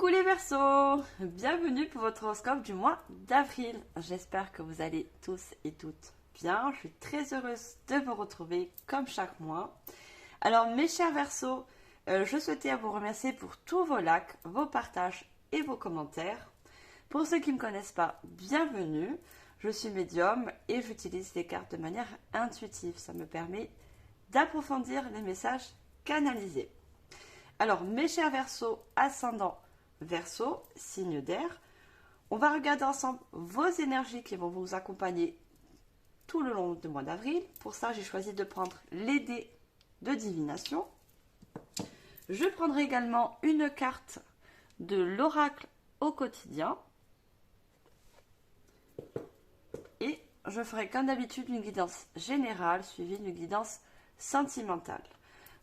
Coucou les Verseaux, bienvenue pour votre horoscope du mois d'avril. J'espère que vous allez tous et toutes bien. Je suis très heureuse de vous retrouver comme chaque mois. Alors mes chers Verseaux, je souhaitais vous remercier pour tous vos likes, vos partages et vos commentaires. Pour ceux qui ne me connaissent pas, bienvenue. Je suis médium et j'utilise les cartes de manière intuitive. Ça me permet d'approfondir les messages canalisés. Alors mes chers Verseaux, ascendant Verseau, signe d'air, on va regarder ensemble vos énergies qui vont vous accompagner tout le long du mois d'avril. Pour ça, j'ai choisi de prendre les dés de divination. Je prendrai également une carte de l'oracle au quotidien. Et je ferai comme d'habitude une guidance générale suivie d'une guidance sentimentale.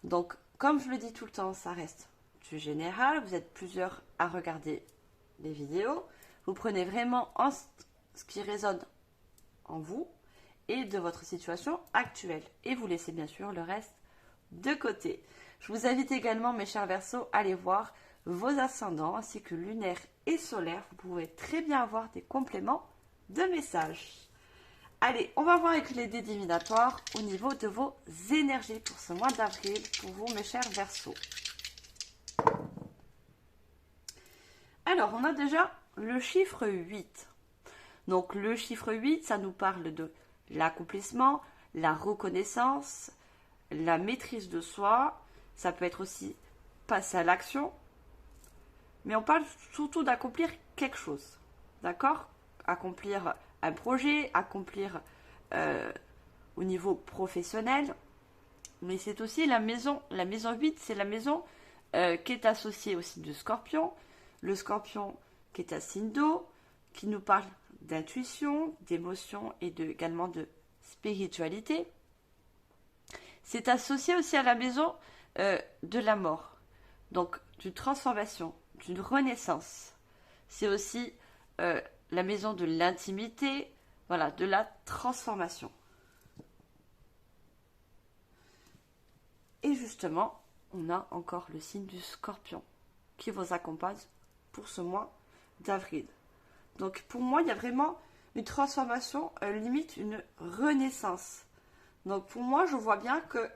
Donc, comme je le dis tout le temps, ça reste du général. Vous êtes plusieurs à regarder les vidéos. Vous prenez vraiment ce qui résonne en vous et de votre situation actuelle. Et vous laissez bien sûr le reste de côté. Je vous invite également, mes chers Verseaux, à aller voir vos ascendants ainsi que lunaire et solaire. Vous pouvez très bien avoir des compléments de messages. Allez, on va voir avec les dés divinatoires au niveau de vos énergies pour ce mois d'avril, pour vous, mes chers Verseaux. Alors, on a déjà le chiffre 8. Donc, le chiffre 8, ça nous parle de l'accomplissement, la reconnaissance, la maîtrise de soi. Ça peut être aussi passer à l'action. Mais on parle surtout d'accomplir quelque chose. D'accord ? Accomplir un projet, accomplir au niveau professionnel. Mais c'est aussi la maison. La maison 8, c'est la maison qui est associée au signe du Scorpion. Le Scorpion qui est un signe d'eau, qui nous parle d'intuition, d'émotion et également de spiritualité. C'est associé aussi à la maison de la mort. Donc d'une transformation, d'une renaissance. C'est aussi la maison de l'intimité, voilà, de la transformation. Et justement, on a encore le signe du Scorpion qui vous accompagne pour ce mois d'avril. Donc pour moi, il y a vraiment une transformation, limite une renaissance. Donc pour moi, je vois bien que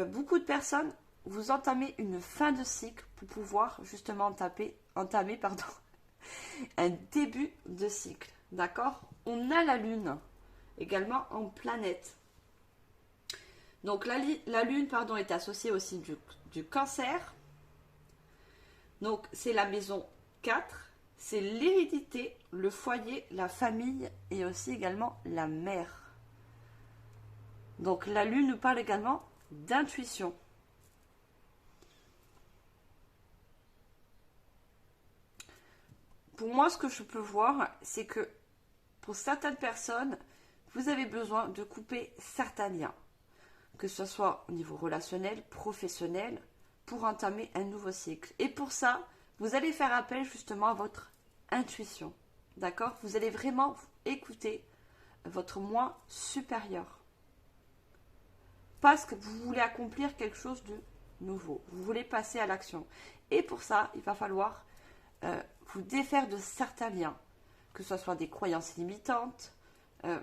beaucoup de personnes, vous entamez une fin de cycle pour pouvoir justement entamer un début de cycle. D'accord ? On a la Lune également en planète. Donc la Lune est associée au signe du Cancer. Donc c'est la maison 4, c'est l'hérédité, le foyer, la famille et aussi également la mère. Donc la Lune nous parle également d'intuition. Pour moi, ce que je peux voir, c'est que pour certaines personnes, vous avez besoin de couper certains liens, que ce soit au niveau relationnel, professionnel, pour entamer un nouveau cycle. Et pour ça, vous allez faire appel justement à votre intuition. D'accord ? Vous allez vraiment écouter votre moi supérieur. Parce que vous voulez accomplir quelque chose de nouveau. Vous voulez passer à l'action. Et pour ça, il va falloir vous défaire de certains liens. Que ce soit des croyances limitantes. Il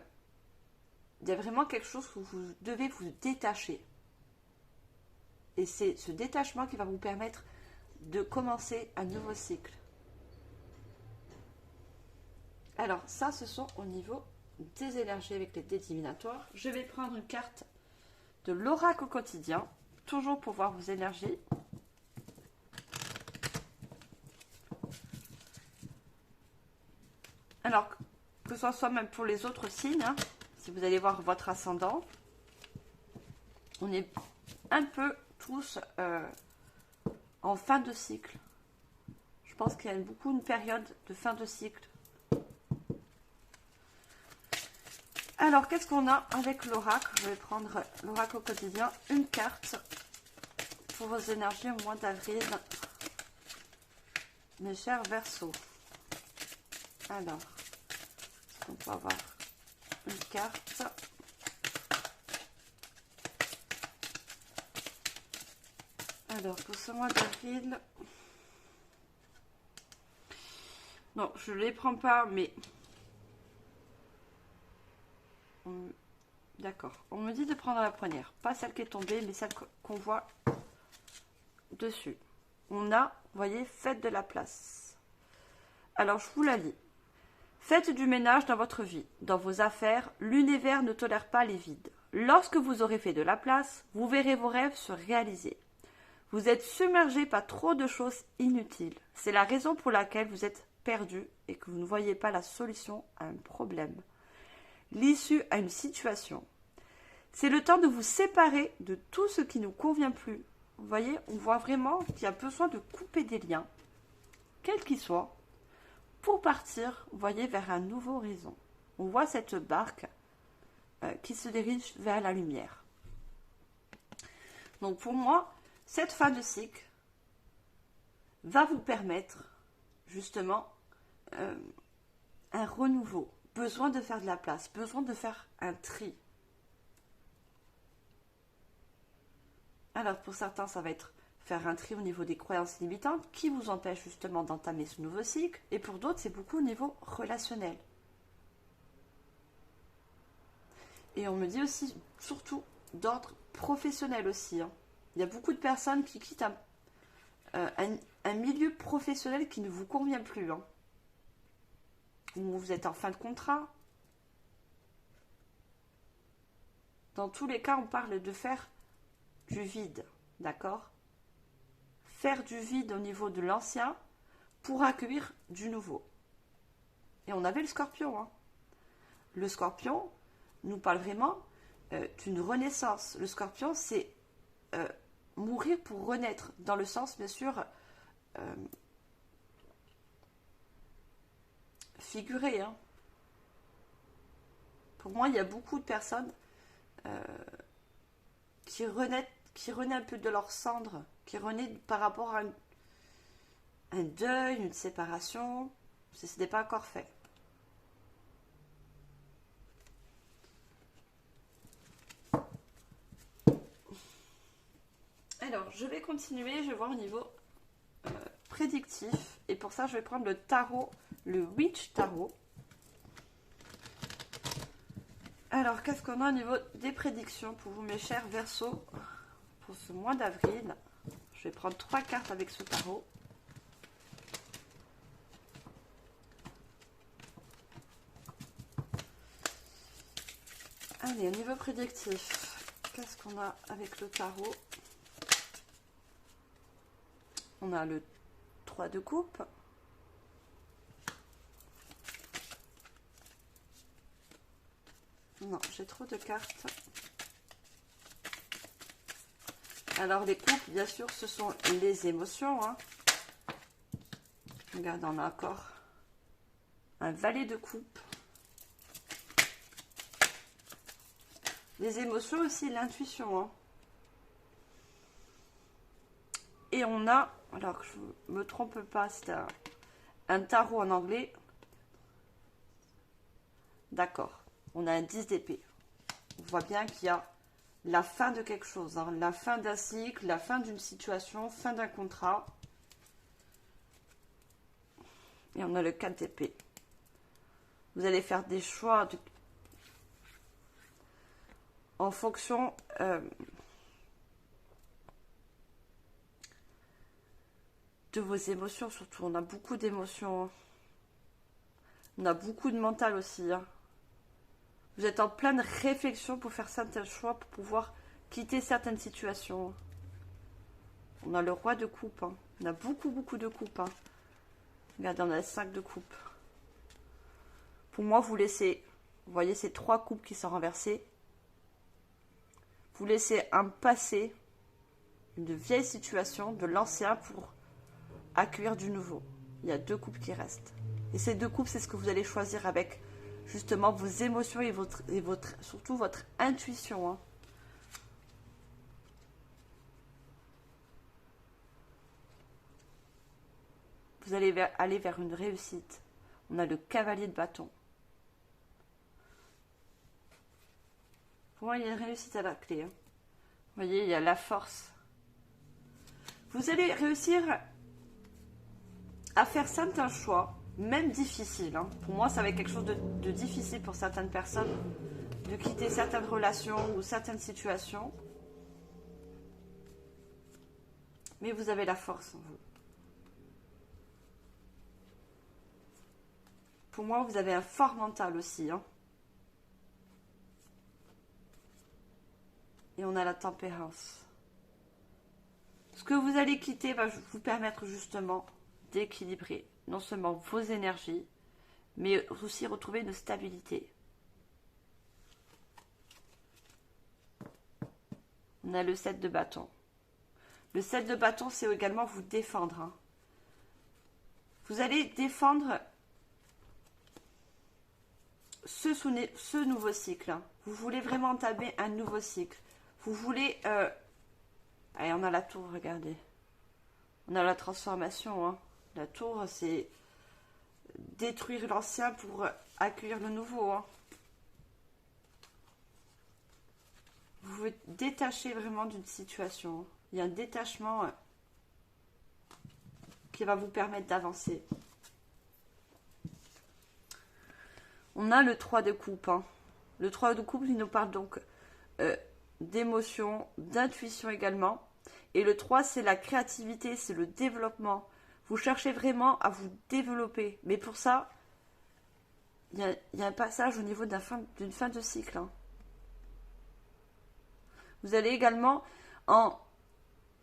y a vraiment quelque chose où vous devez vous détacher. Et c'est ce détachement qui va vous permettre de commencer un nouveau cycle. Alors ça, ce sont au niveau des énergies avec les dés divinatoires. Je vais prendre une carte de l'oracle au quotidien, toujours pour voir vos énergies. Alors, que ce soit même pour les autres signes, hein, si vous allez voir votre ascendant, on est un peu tous en fin de cycle. Je pense qu'il y a beaucoup une période de fin de cycle. Alors, qu'est-ce qu'on a avec l'oracle ? Je vais prendre l'oracle au quotidien, une carte pour vos énergies au mois d'avril. Mes chers Verseaux. Alors, on peut avoir une carte. Alors, pour ce mois d'avril, Non, je ne les prends pas, mais... D'accord. On me dit de prendre la première. Pas celle qui est tombée, mais celle qu'on voit dessus. On a, vous voyez, faites de la place. Alors, je vous la lis. Faites du ménage dans votre vie, dans vos affaires. L'univers ne tolère pas les vides. Lorsque vous aurez fait de la place, vous verrez vos rêves se réaliser. Vous êtes submergé par trop de choses inutiles. C'est la raison pour laquelle vous êtes perdu et que vous ne voyez pas la solution à un problème, l'issue à une situation. C'est le temps de vous séparer de tout ce qui ne nous convient plus. Vous voyez, on voit vraiment qu'il y a besoin de couper des liens, quels qu'ils soient, pour partir, vous voyez, vers un nouveau horizon. On voit cette barque qui se dirige vers la lumière. Donc pour moi, cette fin de cycle va vous permettre justement un renouveau, besoin de faire de la place, besoin de faire un tri. Alors pour certains, ça va être faire un tri au niveau des croyances limitantes qui vous empêchent justement d'entamer ce nouveau cycle, et pour d'autres, c'est beaucoup au niveau relationnel. Et on me dit aussi, surtout, d'ordre professionnel aussi. Hein. Il y a beaucoup de personnes qui quittent un milieu professionnel qui ne vous convient plus. Hein. Ou vous êtes en fin de contrat. Dans tous les cas, on parle de faire du vide, d'accord ? Faire du vide au niveau de l'ancien pour accueillir du nouveau. Et on avait le scorpion. Hein. Le scorpion nous parle vraiment d'une renaissance. Le scorpion, c'est mourir pour renaître, dans le sens, bien sûr, figuré. Hein. Pour moi, il y a beaucoup de personnes qui renaissent un peu de leur cendre, qui renaissent par rapport à un deuil, une séparation, si ce n'est pas encore fait. Alors, je vais continuer, je vais voir au niveau prédictif. Et pour ça, je vais prendre le tarot, le Witch Tarot. Alors, qu'est-ce qu'on a au niveau des prédictions pour vous, mes chers Verseaux, pour ce mois d'avril? Je vais prendre 3 cartes avec ce tarot. Allez, au niveau prédictif, qu'est-ce qu'on a avec le tarot? On a le 3 de coupe. Non, j'ai trop de cartes. Alors, les coupes, bien sûr, ce sont les émotions. Hein. Regarde, on a encore un valet de coupe. Les émotions aussi, l'intuition. Hein. Et on a, alors que je ne me trompe pas, c'est un tarot en anglais. D'accord. On a un 10 d'épée. On voit bien qu'il y a la fin de quelque chose. Hein. La fin d'un cycle, la fin d'une situation, fin d'un contrat. Et on a le 4 d'épée. Vous allez faire des choix en fonction de vos émotions surtout. On a beaucoup d'émotions. Hein. On a beaucoup de mental aussi. Hein. Vous êtes en pleine réflexion pour faire certains choix, pour pouvoir quitter certaines situations. On a le roi de coupe. Hein. On a beaucoup de coupes. Hein. Regardez, on a 5 de coupe. Pour moi, vous laissez, vous voyez ces 3 coupes qui sont renversées. Vous laissez un passé, une vieille situation, de l'ancien pour accueillir du nouveau. Il y a 2 coupes qui restent. Et ces 2 coupes, c'est ce que vous allez choisir avec justement vos émotions et surtout votre intuition. Hein. Vous allez aller vers une réussite. On a le cavalier de bâton. Pour moi, il y a une réussite à la clé. Hein. Vous voyez, il y a la force. Vous allez réussir à faire certains choix même difficile. Hein. Pour moi, ça va être quelque chose de difficile pour certaines personnes de quitter certaines relations ou certaines situations. Mais vous avez la force en vous. Pour moi, vous avez un fort mental aussi. Hein. Et on a la tempérance. Ce que vous allez quitter va vous permettre justement d'équilibrer non seulement vos énergies, mais aussi retrouver une stabilité. On a le 7 de bâton. Le 7 de bâton, c'est également vous défendre. Hein. Vous allez défendre ce nouveau cycle. Hein. Vous voulez vraiment entamer un nouveau cycle. Vous voulez... Allez, on a la tour, regardez. On a la transformation. Hein. La tour, c'est détruire l'ancien pour accueillir le nouveau. Hein. Vous vous détachez vraiment d'une situation. Il y a un détachement qui va vous permettre d'avancer. On a le 3 de coupe. Hein. Le 3 de coupe, il nous parle donc d'émotion, d'intuition également. Et le 3, c'est la créativité, c'est le développement. Vous cherchez vraiment à vous développer. Mais pour ça, il y a un passage au niveau d'une fin de cycle. Hein. Vous allez également, en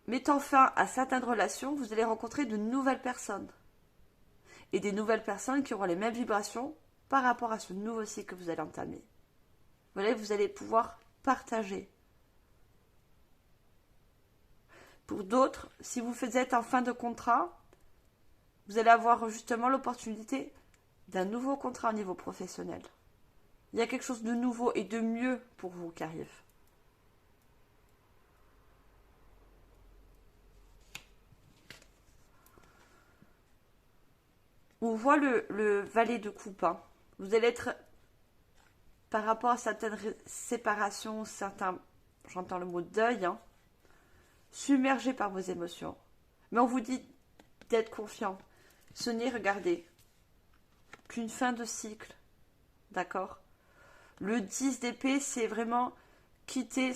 mettant fin à certaines relations, vous allez rencontrer de nouvelles personnes. Et des nouvelles personnes qui auront les mêmes vibrations par rapport à ce nouveau cycle que vous allez entamer. Vous allez pouvoir partager. Pour d'autres, si vous êtes en fin de contrat, vous allez avoir justement l'opportunité d'un nouveau contrat au niveau professionnel. Il y a quelque chose de nouveau et de mieux pour vous qui arrive. On voit le valet de coupe. Hein. Vous allez être, par rapport à certaines séparations, j'entends le mot deuil, hein, submergé par vos émotions. Mais on vous dit d'être confiant. Ce n'est, regardez, qu'une fin de cycle. D'accord ? Le 10 d'épée, c'est vraiment quitter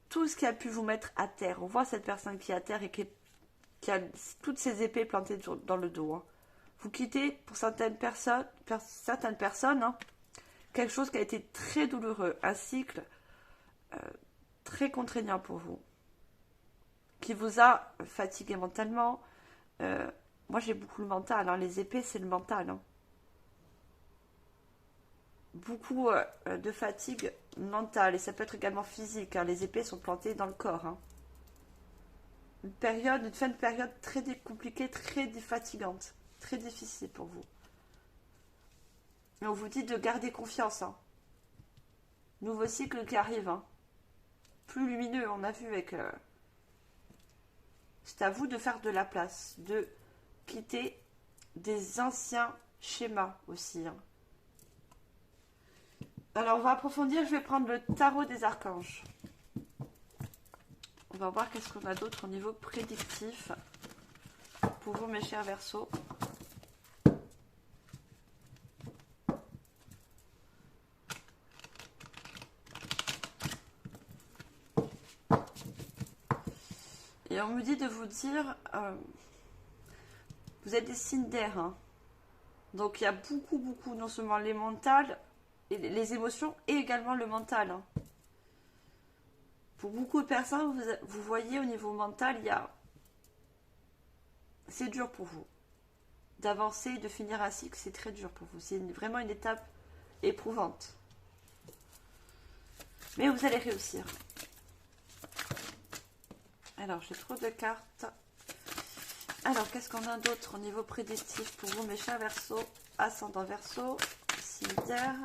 tout ce qui a pu vous mettre à terre. On voit cette personne qui est à terre et qui a toutes ses épées plantées dans le dos. Hein. Vous quittez, pour certaines personnes hein, quelque chose qui a été très douloureux. Un cycle très contraignant pour vous. Qui vous a fatigué mentalement. Moi, j'ai beaucoup le mental. Hein. Les épées, c'est le mental. Hein. Beaucoup de fatigue mentale. Et ça peut être également physique. Hein. Les épées sont plantées dans le corps. Hein. Une fin de période très compliquée, très fatigante. Très difficile pour vous. Et on vous dit de garder confiance. Hein. Nouveau cycle qui arrive. Hein. Plus lumineux, on a vu avec... C'est à vous de faire de la place, de quitter des anciens schémas aussi. Hein. Alors, on va approfondir. Je vais prendre le tarot des archanges. On va voir qu'est-ce qu'on a d'autre au niveau prédictif pour vous, mes chers Verseaux. Et on me dit de vous dire, vous êtes des signes d'air. Hein. Donc il y a beaucoup, non seulement les mentales, et les émotions, et également le mental. Hein. Pour beaucoup de personnes, vous voyez au niveau mental, c'est dur pour vous. D'avancer, de finir un cycle, c'est très dur pour vous. C'est vraiment une étape éprouvante. Mais vous allez réussir. Alors, j'ai trop de cartes. Alors, qu'est-ce qu'on a d'autre au niveau prédictif pour vous, mes chers Verseaux, ascendant Verseau, cimetière.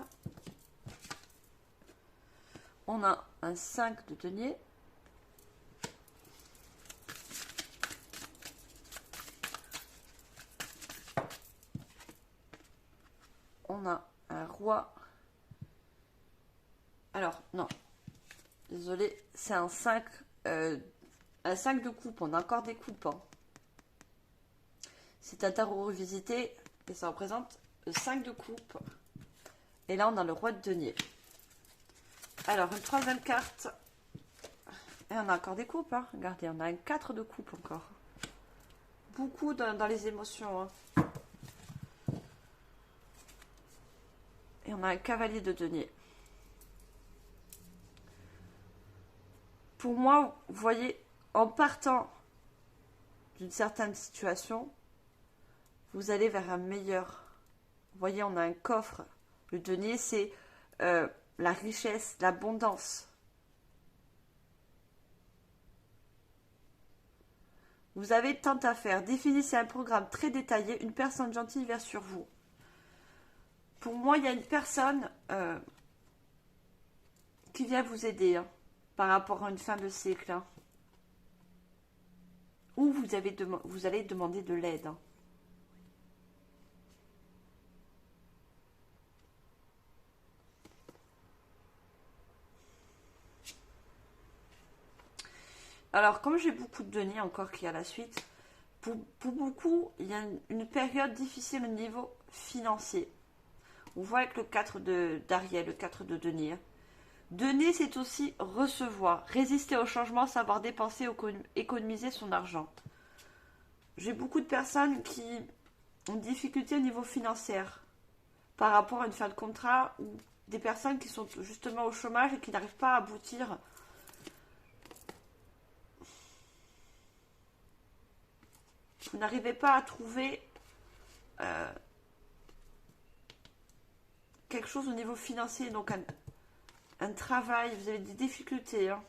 On a un 5 de denier. On a un roi. Alors, non. Désolé, c'est un 5 de coupe. On a encore des coupes. Hein. C'est un tarot revisité. Et ça représente le 5 de coupe. Et là, on a le roi de denier. Alors, une troisième carte. Et on a encore des coupes. Hein. Regardez, on a un 4 de coupe encore. Beaucoup dans les émotions. Hein. Et on a un cavalier de denier. Pour moi, vous voyez, en partant d'une certaine situation, vous allez vers un meilleur. Vous voyez, on a un coffre. Le denier, c'est la richesse, l'abondance. Vous avez tant à faire. Définissez un programme très détaillé. Une personne gentille vient sur vous. Pour moi, il y a une personne qui vient vous aider hein, par rapport à une fin de cycle. Hein, ou vous allez demander de l'aide. Hein. Alors, comme j'ai beaucoup de deniers encore qui a la suite, pour beaucoup, il y a une période difficile au niveau financier. On voit avec le 4 d'Ariel, le 4 de denier. Donner, c'est aussi recevoir, résister au changement, savoir dépenser, économiser son argent. J'ai beaucoup de personnes qui ont des difficultés au niveau financier par rapport à une fin de contrat ou des personnes qui sont justement au chômage et qui n'arrivent pas à aboutir. Vous n'arrivez pas à trouver quelque chose au niveau financier, donc un travail, vous avez des difficultés. Hein.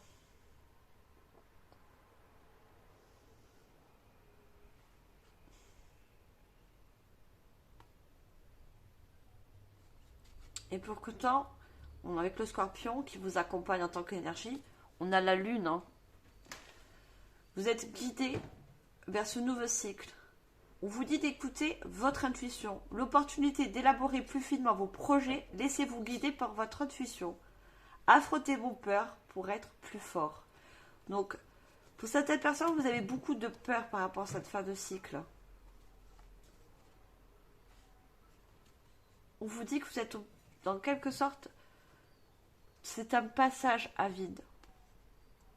Et pour que temps, avec le scorpion qui vous accompagne en tant qu'énergie, on a la lune. Hein. Vous êtes guidé vers ce nouveau cycle. On vous dit d'écouter votre intuition. L'opportunité d'élaborer plus finement vos projets, laissez-vous guider par votre intuition. Affrontez vos peurs pour être plus fort. Donc, pour certaines personnes, vous avez beaucoup de peur par rapport à cette fin de cycle. On vous dit que vous êtes, dans quelque sorte, c'est un passage à vide.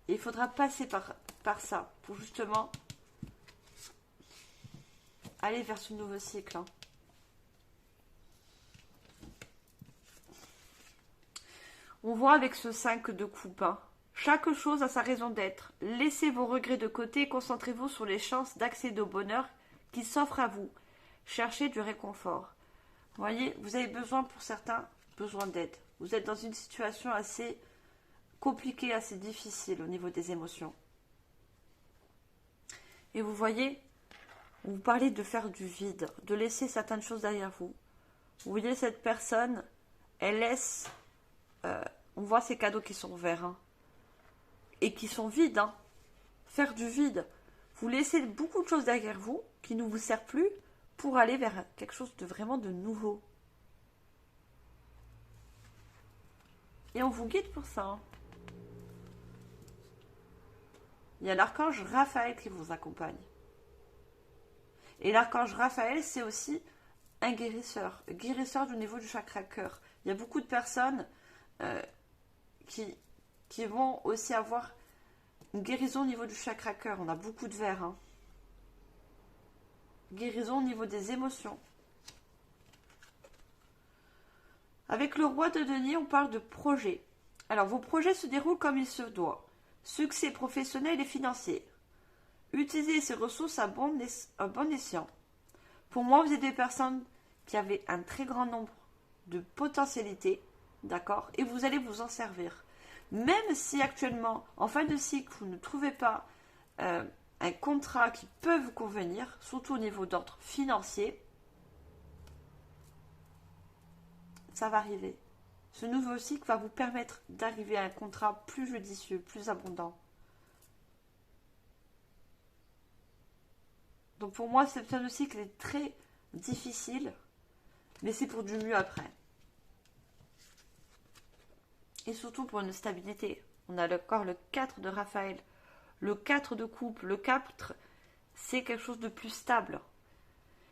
Et il faudra passer par ça pour justement aller vers ce nouveau cycle. Hein. On voit avec ce 5 de coupe. Hein. Chaque chose a sa raison d'être. Laissez vos regrets de côté et concentrez-vous sur les chances d'accéder au bonheur qui s'offre à vous. Cherchez du réconfort. Vous voyez, vous avez besoin pour certains, besoin d'aide. Vous êtes dans une situation assez compliquée, assez difficile au niveau des émotions. Et vous voyez, vous parlez de faire du vide, de laisser certaines choses derrière vous. Vous voyez, cette personne, elle laisse... on voit ces cadeaux qui sont verts. Hein, et qui sont vides. Hein. Faire du vide. Vous laissez beaucoup de choses derrière vous qui ne vous servent plus pour aller vers quelque chose de vraiment de nouveau. Et on vous guide pour ça. Hein. Il y a l'archange Raphaël qui vous accompagne. Et l'archange Raphaël, c'est aussi un guérisseur du niveau du chakra cœur. Il y a beaucoup de personnes qui vont aussi avoir une guérison au niveau du chakra cœur. On a beaucoup de verre. Hein. Guérison au niveau des émotions. Avec le roi de denier, on parle de projet. Alors, vos projets se déroulent comme il se doit. Succès professionnel et financier. Utilisez ces ressources à bon escient. Pour moi, vous êtes des personnes qui avaient un très grand nombre de potentialités, d'accord, et vous allez vous en servir. Même si actuellement, en fin de cycle, vous ne trouvez pas un contrat qui peut vous convenir, surtout au niveau d'ordre financier, ça va arriver. Ce nouveau cycle va vous permettre d'arriver à un contrat plus judicieux, plus abondant. Donc pour moi, cette fin de cycle est très difficile, mais c'est pour du mieux après. Et surtout pour une stabilité. On a encore le 4 de Raphaël, le 4 de coupe. Le 4, c'est quelque chose de plus stable.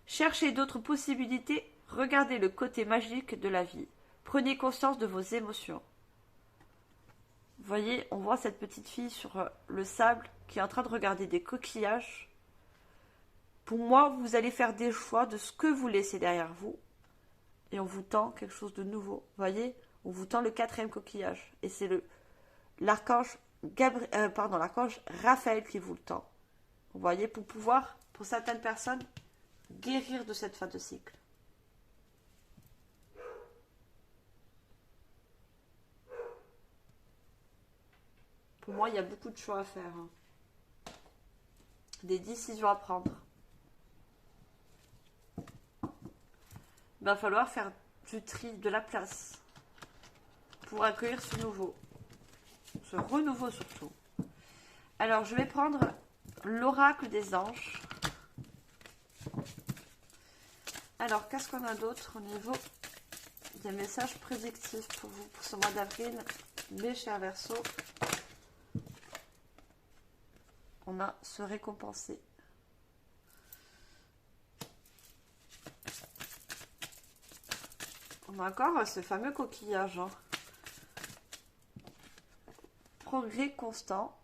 Cherchez d'autres possibilités, regardez le côté magique de la vie. Prenez conscience de vos émotions. Vous voyez, on voit cette petite fille sur le sable qui est en train de regarder des coquillages. Pour moi, vous allez faire des choix de ce que vous laissez derrière vous. Et on vous tend quelque chose de nouveau. Vous voyez, on vous tend le 4e coquillage. Et c'est l'archange l'archange Raphaël qui vous le tend. Vous voyez, pour pouvoir, pour certaines personnes, guérir de cette fin de cycle. Pour moi, il y a beaucoup de choix à faire. Des décisions à prendre. Il va falloir faire du tri, de la place, pour accueillir ce nouveau. Ce renouveau surtout. Alors, je vais prendre l'oracle des anges. Alors, qu'est-ce qu'on a d'autre au niveau des messages prédictifs pour vous, pour ce mois d'avril, mes chers Verseaux? On a se récompenser. On a encore ce fameux coquillage. Progrès constant.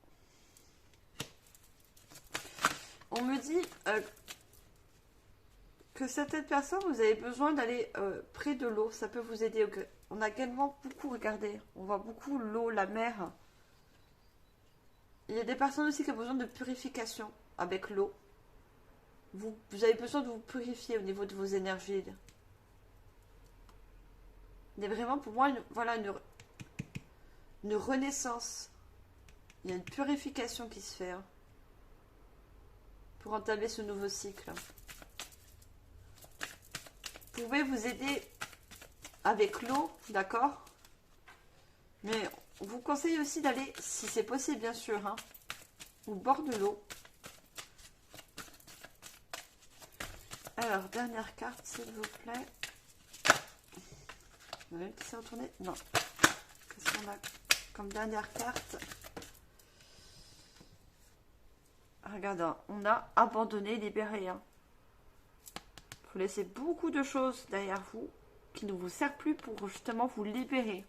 On me dit que certaines personnes, vous avez besoin d'aller près de l'eau. Ça peut vous aider. On a également beaucoup, regardez, on voit beaucoup l'eau, la mer. Il y a des personnes aussi qui ont besoin de purification avec l'eau. Vous avez besoin de vous purifier au niveau de vos énergies. Il y a vraiment pour moi une renaissance. Il y a une purification qui se fait pour entamer ce nouveau cycle. Vous pouvez vous aider avec l'eau, d'accord? Mais on vous conseille aussi d'aller, si c'est possible bien sûr, au bord de l'eau. Alors, dernière carte, s'il vous plaît. Vous avez qui s'est retourné? Non. Qu'est-ce qu'on a comme dernière carte? Regardez, on a abandonné, libéré. Vous laissez beaucoup de choses derrière vous qui ne vous servent plus pour justement vous libérer.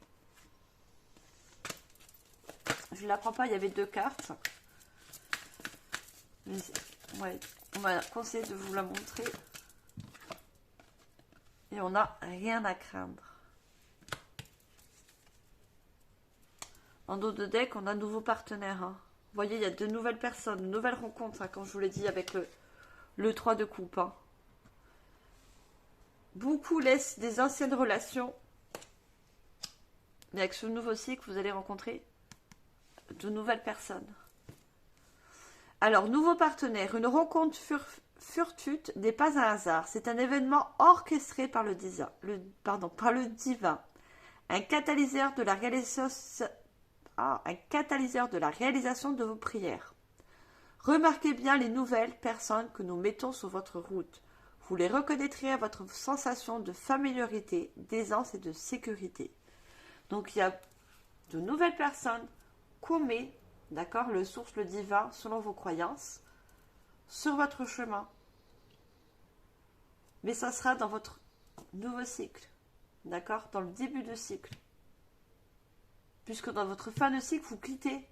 Je ne la prends pas, il y avait 2 cartes. Mais, ouais, on m'a conseillé de vous la montrer. Et on n'a rien à craindre. En dos de deck, on a un nouveau partenaire. Vous voyez, il y a de nouvelles personnes, de nouvelles rencontres, comme je vous l'ai dit avec le 3 de coupe. Beaucoup laissent des anciennes relations. Mais avec ce nouveau cycle, vous allez rencontrer de nouvelles personnes. Alors, nouveau partenaire, une rencontre fortuite n'est pas un hasard. C'est un événement orchestré par le divin. Un catalyseur de la réalisation de vos prières. Remarquez bien les nouvelles personnes que nous mettons sur votre route. Vous les reconnaîtrez à votre sensation de familiarité, d'aisance et de sécurité. Donc il y a de nouvelles personnes qu'on met, d'accord, le source, le divin, selon vos croyances, sur votre chemin. Mais ça sera dans votre nouveau cycle, d'accord, dans le début de cycle. Puisque dans votre fin de cycle, vous quittez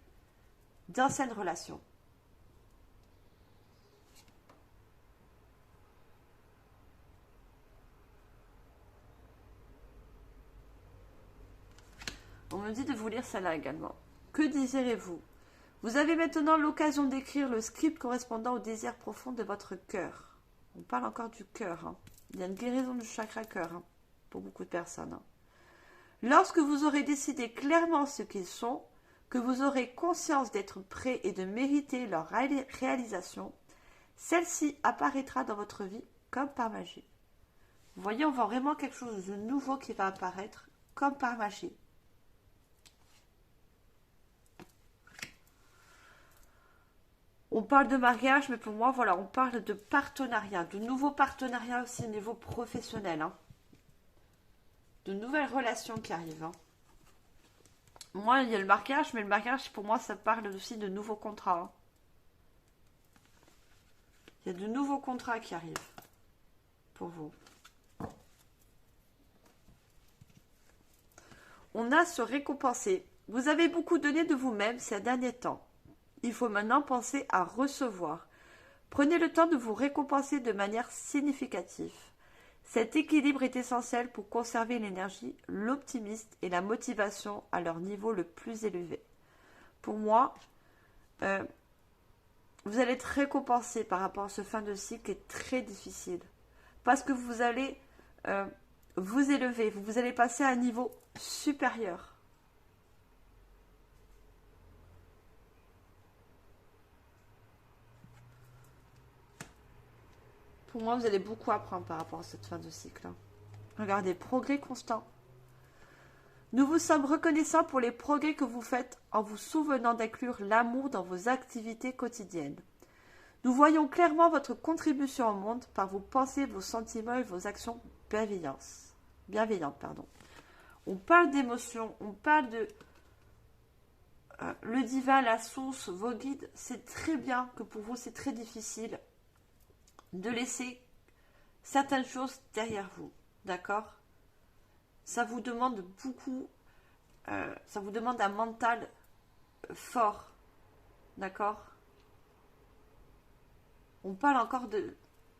d'anciennes relations. On me dit de vous lire celle-là également. Que désirez-vous? Vous avez maintenant l'occasion d'écrire le script correspondant au désir profond de votre cœur. On parle encore du cœur. Il y a une guérison du chakra cœur pour beaucoup de personnes. Lorsque vous aurez décidé clairement ce qu'ils sont, que vous aurez conscience d'être prêt et de mériter leur réalisation, celle-ci apparaîtra dans votre vie comme par magie. Vous voyez, on voit vraiment quelque chose de nouveau qui va apparaître comme par magie. On parle de mariage, mais pour moi, voilà, on parle de partenariat, de nouveaux partenariats aussi au niveau professionnel. De nouvelles relations qui arrivent. Moi, il y a le mariage, mais le mariage, pour moi, ça parle aussi de nouveaux contrats. Il y a de nouveaux contrats qui arrivent. pour vous. On a se récompenser. Vous avez beaucoup donné de vous-même ces derniers temps. Il faut maintenant penser à recevoir. Prenez le temps de vous récompenser de manière significative. Cet équilibre est essentiel pour conserver l'énergie, l'optimisme et la motivation à leur niveau le plus élevé. Pour moi, vous allez être récompensé par rapport à ce fin de cycle qui est très difficile. Parce que vous allez vous élever, vous allez passer à un niveau supérieur. Pour moi, vous allez beaucoup apprendre par rapport à cette fin de cycle. Regardez, progrès constant. Nous vous sommes reconnaissants pour les progrès que vous faites en vous souvenant d'inclure l'amour dans vos activités quotidiennes. Nous voyons clairement votre contribution au monde par vos pensées, vos sentiments et vos actions bienveillantes. On parle d'émotions, on parle de le divin, la source, vos guides. C'est très bien que pour vous, c'est très difficile de laisser certaines choses derrière vous. D'accord ? Ça vous demande beaucoup, ça vous demande un mental fort. D'accord ? On parle encore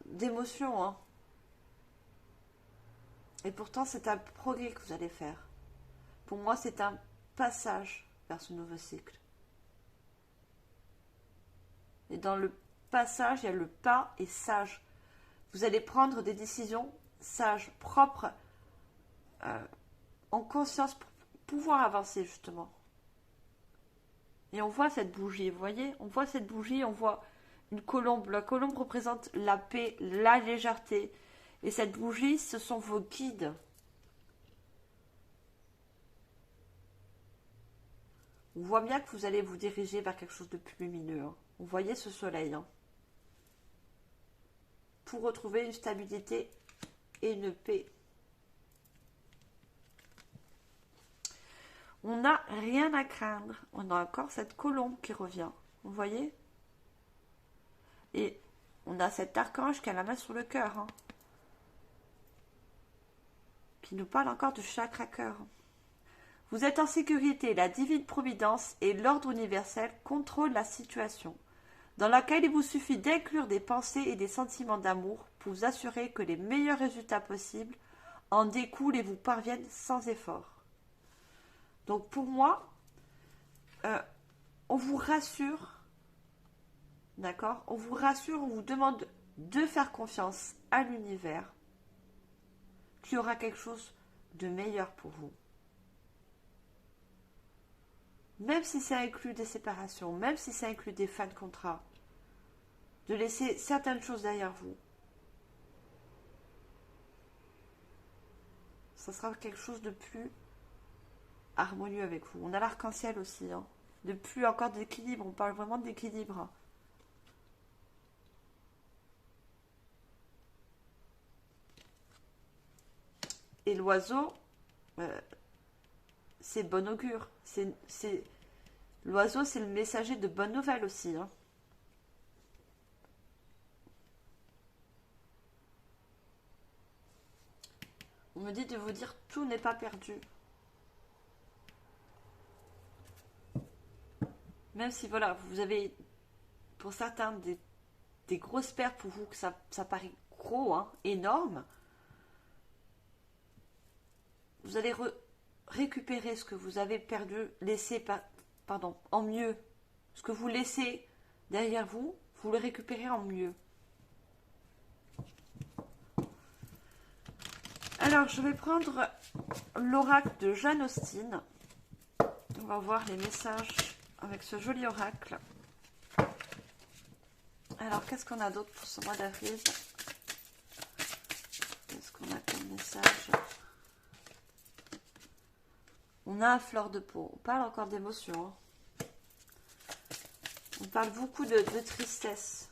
d'émotions, hein. Et pourtant, c'est un progrès que vous allez faire. Pour moi, c'est un passage vers ce nouveau cycle. Et dans le passage, il y a le pas et sage. Vous allez prendre des décisions sages, propres, en conscience pour pouvoir avancer, justement. Et on voit cette bougie, vous voyez ? On voit cette bougie, on voit une colombe. La colombe représente la paix, la légèreté. Et cette bougie, ce sont vos guides. On voit bien que vous allez vous diriger vers quelque chose de plus lumineux. Hein. Vous voyez ce soleil. Hein. Pour retrouver une stabilité et une paix. On n'a rien à craindre. On a encore cette colombe qui revient. Vous voyez ? Et on a cet archange qui a la main sur le cœur. Hein, qui nous parle encore du chakra cœur. Vous êtes en sécurité. La divine providence et l'ordre universel contrôlent la situation, dans laquelle il vous suffit d'inclure des pensées et des sentiments d'amour pour vous assurer que les meilleurs résultats possibles en découlent et vous parviennent sans effort. Donc pour moi, on vous rassure, d'accord ? On vous rassure, on vous demande de faire confiance à l'univers, qu'il y aura quelque chose de meilleur pour vous. Même si ça inclut des séparations, même si ça inclut des fins de contrat, de laisser certaines choses derrière vous, ça sera quelque chose de plus harmonieux avec vous. On a l'arc-en-ciel aussi, hein. De plus encore d'équilibre, on parle vraiment d'équilibre. Et l'oiseau, c'est bon augure. L'oiseau, c'est le messager de bonnes nouvelles aussi. Hein. On me dit de vous dire tout n'est pas perdu. Même si, voilà, vous avez, pour certains, des grosses pertes pour vous, que ça paraît gros, hein, énorme, vous allez récupérer ce que vous avez perdu, en mieux. Ce que vous laissez derrière vous, vous le récupérez en mieux. Alors, je vais prendre l'oracle de Jane Austen. On va voir les messages avec ce joli oracle. Alors, qu'est-ce qu'on a d'autre pour ce mois d'avril? Qu'est-ce qu'on a comme message? On a à fleur de peau. On parle encore d'émotion. Hein. On parle beaucoup de tristesse,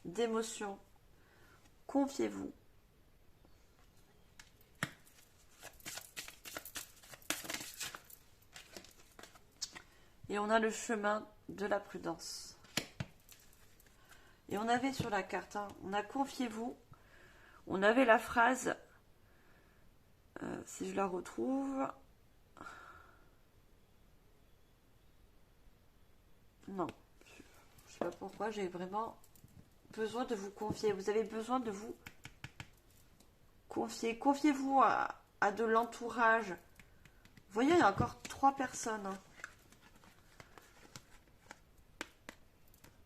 d'émotion. Confiez-vous. Et on a le chemin de la prudence. Et on avait sur la carte, hein, on a confiez-vous. On avait la phrase, si je la retrouve... Non, je ne sais pas pourquoi, j'ai vraiment besoin de vous confier. Vous avez besoin de vous confier. Confiez-vous à de l'entourage. Vous voyez, il y a encore 3 personnes. Hein.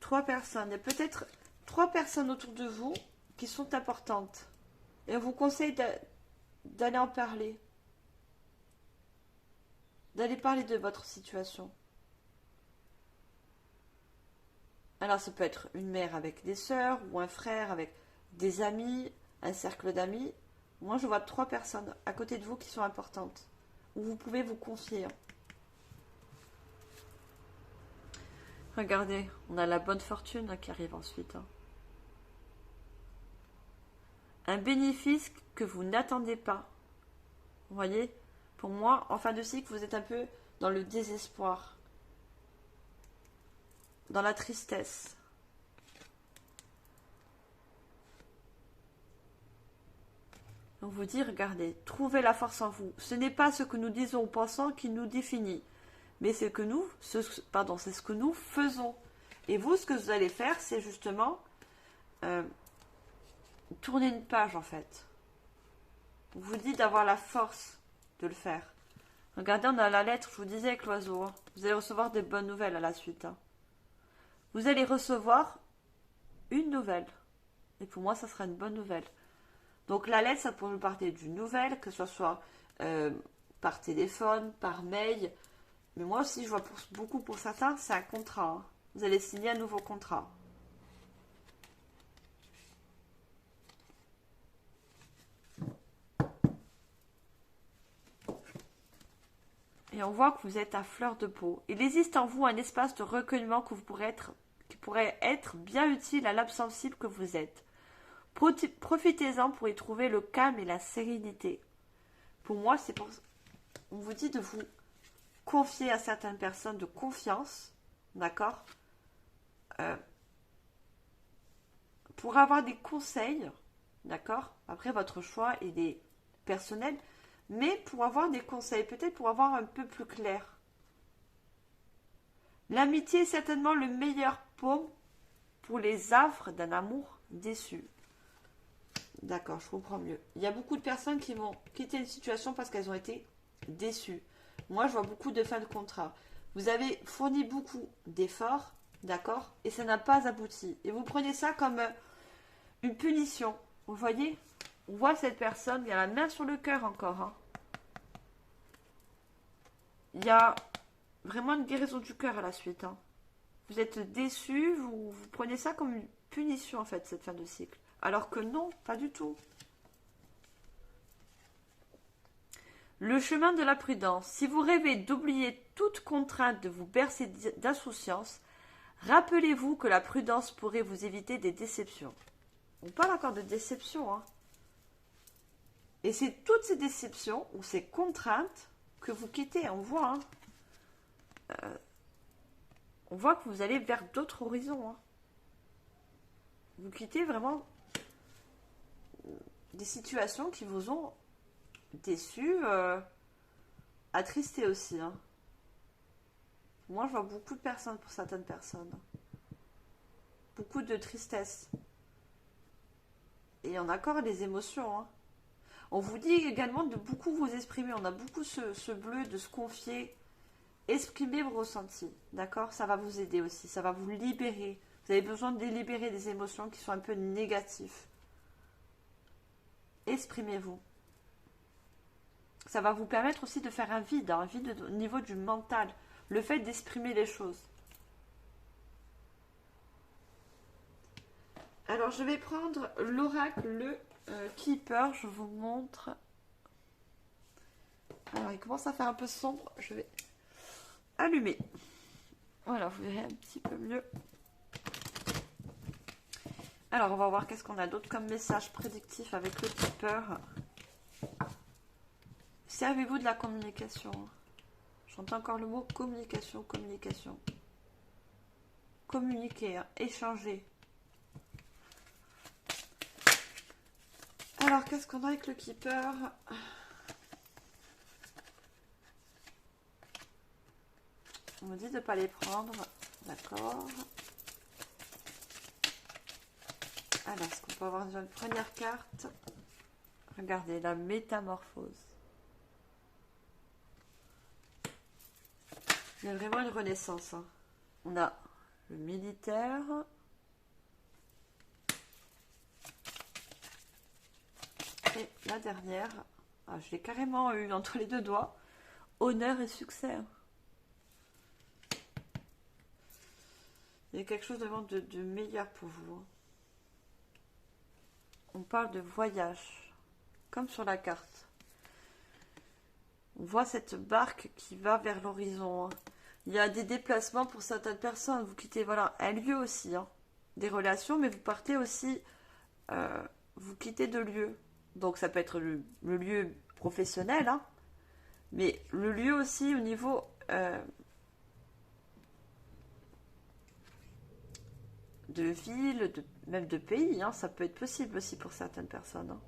3 personnes. Il y a peut-être 3 personnes autour de vous qui sont importantes. Et on vous conseille d'aller en parler. D'aller parler de votre situation. Alors ça peut être une mère avec des sœurs ou un frère avec des amis, un cercle d'amis. Moi je vois 3 personnes à côté de vous qui sont importantes, où vous pouvez vous confier. Regardez, on a la bonne fortune qui arrive ensuite. Un bénéfice que vous n'attendez pas. Vous voyez, pour moi, en fin de cycle, vous êtes un peu dans le désespoir, dans la tristesse. On vous dit, regardez, trouvez la force en vous. Ce n'est pas ce que nous disons ou pensons qui nous définit, mais c'est c'est ce que nous faisons. Et vous, ce que vous allez faire, c'est justement tourner une page, en fait. On vous dit d'avoir la force de le faire. Regardez, on a la lettre, je vous disais, avec l'oiseau. Hein. Vous allez recevoir des bonnes nouvelles à la suite. Hein. Vous allez recevoir une nouvelle. Et pour moi, ça sera une bonne nouvelle. Donc la lettre, ça peut nous partir d'une nouvelle, que ce soit par téléphone, par mail. Mais moi aussi, je vois beaucoup pour certains, c'est un contrat. Hein. Vous allez signer un nouveau contrat. Et on voit que vous êtes à fleur de peau. Il existe en vous un espace de recueillement qui pourrait être bien utile à l'âme sensible que vous êtes. Profitez-en pour y trouver le calme et la sérénité. Pour moi, on vous dit de vous confier à certaines personnes de confiance, d'accord, pour avoir des conseils, d'accord. Après, votre choix est personnel, mais pour avoir des conseils, peut-être pour avoir un peu plus clair. L'amitié est certainement le meilleur baume pour les affres d'un amour déçu. D'accord, je comprends mieux. Il y a beaucoup de personnes qui vont quitter une situation parce qu'elles ont été déçues. Moi, je vois beaucoup de fins de contrat. Vous avez fourni beaucoup d'efforts, d'accord, et ça n'a pas abouti. Et vous prenez ça comme une punition. Vous voyez, on voit cette personne, il y a la main sur le cœur encore. Hein. Il y a vraiment une guérison du cœur à la suite. Hein. Vous êtes déçu, vous prenez ça comme une punition en fait, cette fin de cycle. Alors que non, pas du tout. Le chemin de la prudence. Si vous rêvez d'oublier toute contrainte de vous bercer d'insouciance, rappelez-vous que la prudence pourrait vous éviter des déceptions. On parle encore de déception. Hein. Et c'est toutes ces déceptions ou ces contraintes que vous quittez. On voit. Hein. On voit que vous allez vers d'autres horizons. Hein. Vous quittez vraiment des situations qui vous ont déçu, attristé aussi. Hein. Moi, je vois beaucoup de personnes pour certaines personnes. Beaucoup de tristesse. Et en accord les émotions. Hein. On vous dit également de beaucoup vous exprimer. On a beaucoup ce bleu de se confier. Exprimez vos ressentis. D'accord. Ça va vous aider aussi. Ça va vous libérer. Vous avez besoin de libérer des émotions qui sont un peu négatives. Exprimez-vous. Ça va vous permettre aussi de faire un vide au niveau du mental. Le fait d'exprimer les choses. Alors, je vais prendre l'oracle, le Keeper. Je vous montre. Alors, il commence à faire un peu sombre. Je vais allumer. Voilà, vous verrez un petit peu mieux. Alors, on va voir qu'est-ce qu'on a d'autre comme message prédictif avec le Keeper. Servez-vous de la communication. J'entends encore le mot communication, communication. Communiquer, hein, échanger. Alors, qu'est-ce qu'on a avec le Keeper? On me dit de ne pas les prendre. D'accord. Alors, est-ce qu'on peut avoir déjà une première carte? Regardez, la métamorphose. Il y a vraiment une renaissance. Hein. On a le militaire. Et la dernière. Ah, je l'ai carrément eu entre les deux doigts. Honneur et succès. Il y a quelque chose vraiment de meilleur pour vous. Hein. On parle de voyage. Comme sur la carte. On voit cette barque qui va vers l'horizon. Hein. Il y a des déplacements pour certaines personnes. Vous quittez voilà, un lieu aussi. Hein. Des relations, mais vous partez aussi... vous quittez de lieux. Donc ça peut être le lieu professionnel. Hein, mais le lieu aussi au niveau... de ville, même de pays. Hein, ça peut être possible aussi pour certaines personnes. Hein.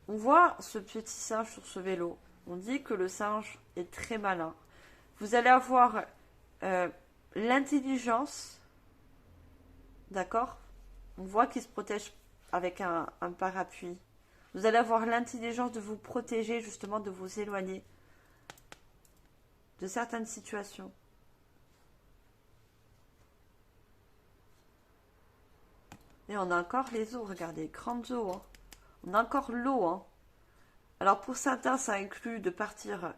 On voit ce petit singe sur ce vélo. On dit que le singe est très malin. Vous allez avoir l'intelligence. D'accord? On voit qu'il se protège avec un parapluie. Vous allez avoir l'intelligence de vous protéger, justement, de vous éloigner de certaines situations. Et on a encore les eaux, regardez, grandes eaux. Hein. On a encore l'eau. Hein. Alors pour certains, ça inclut de partir,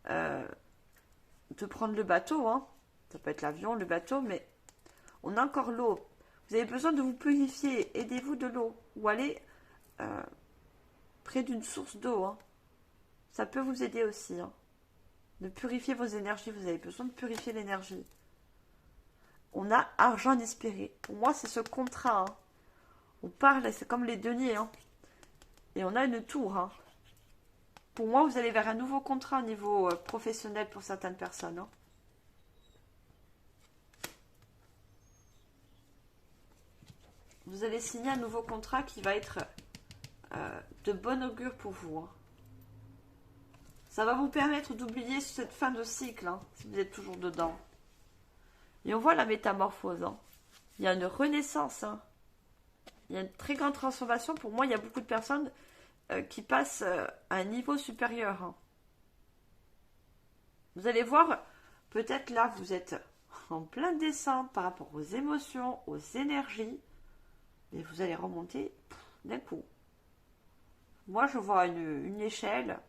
de prendre le bateau. Hein. Ça peut être l'avion, le bateau, mais on a encore l'eau. Vous avez besoin de vous purifier. Aidez-vous de l'eau. Ou allez près d'une source d'eau. Hein. Ça peut vous aider aussi. Hein. De purifier vos énergies. Vous avez besoin de purifier l'énergie. On a argent inespéré. Pour moi, c'est ce contrat. Hein. On parle, c'est comme les deniers. Hein. Et on a une tour. Hein. Pour moi, vous allez vers un nouveau contrat au niveau professionnel pour certaines personnes. Hein. Vous allez signer un nouveau contrat qui va être de bon augure pour vous. Hein. Ça va vous permettre d'oublier cette fin de cycle, hein, si vous êtes toujours dedans. Et on voit la métamorphose. Hein. Il y a une renaissance. Hein. Il y a une très grande transformation. Pour moi, il y a beaucoup de personnes qui passent à un niveau supérieur. Hein. Vous allez voir, peut-être là, vous êtes en plein descente par rapport aux émotions, aux énergies. Et vous allez remonter d'un coup. Moi, je vois une échelle.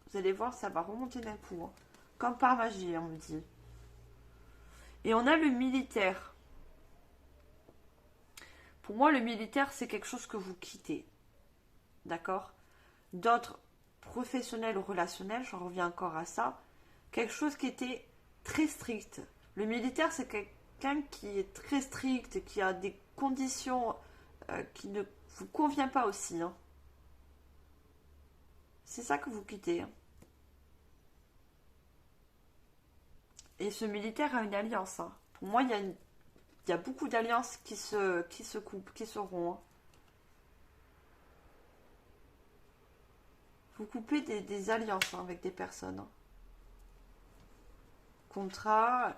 Vous allez voir, ça va remonter d'un coup. Hein. Comme par magie, on me dit. Et on a le militaire. Pour moi, le militaire, c'est quelque chose que vous quittez. D'accord? D'autres professionnels ou relationnels, j'en reviens encore à ça. Quelque chose qui était très strict. Le militaire, c'est quelqu'un qui est très strict, qui a des conditions qui ne vous conviennent pas aussi. Hein. C'est ça que vous quittez. Hein. Et ce militaire a une alliance. Hein. Pour moi, il y a beaucoup d'alliances qui se coupent, qui se rompent. Hein. Vous coupez des alliances hein, avec des personnes. Hein. Contrat.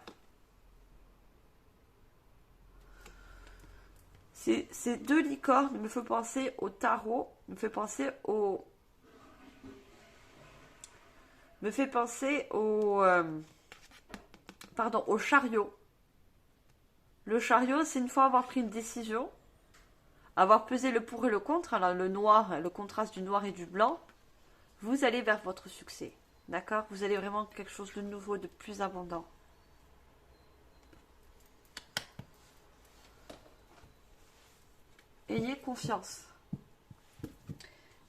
Ces deux licornes me font penser au tarot, me fait penser au au chariot. Le chariot, c'est une fois avoir pris une décision, avoir pesé le pour et le contre, alors le noir, le contraste du noir et du blanc, vous allez vers votre succès. D'accord? Vous allez vraiment quelque chose de nouveau, de plus abondant. Ayez confiance.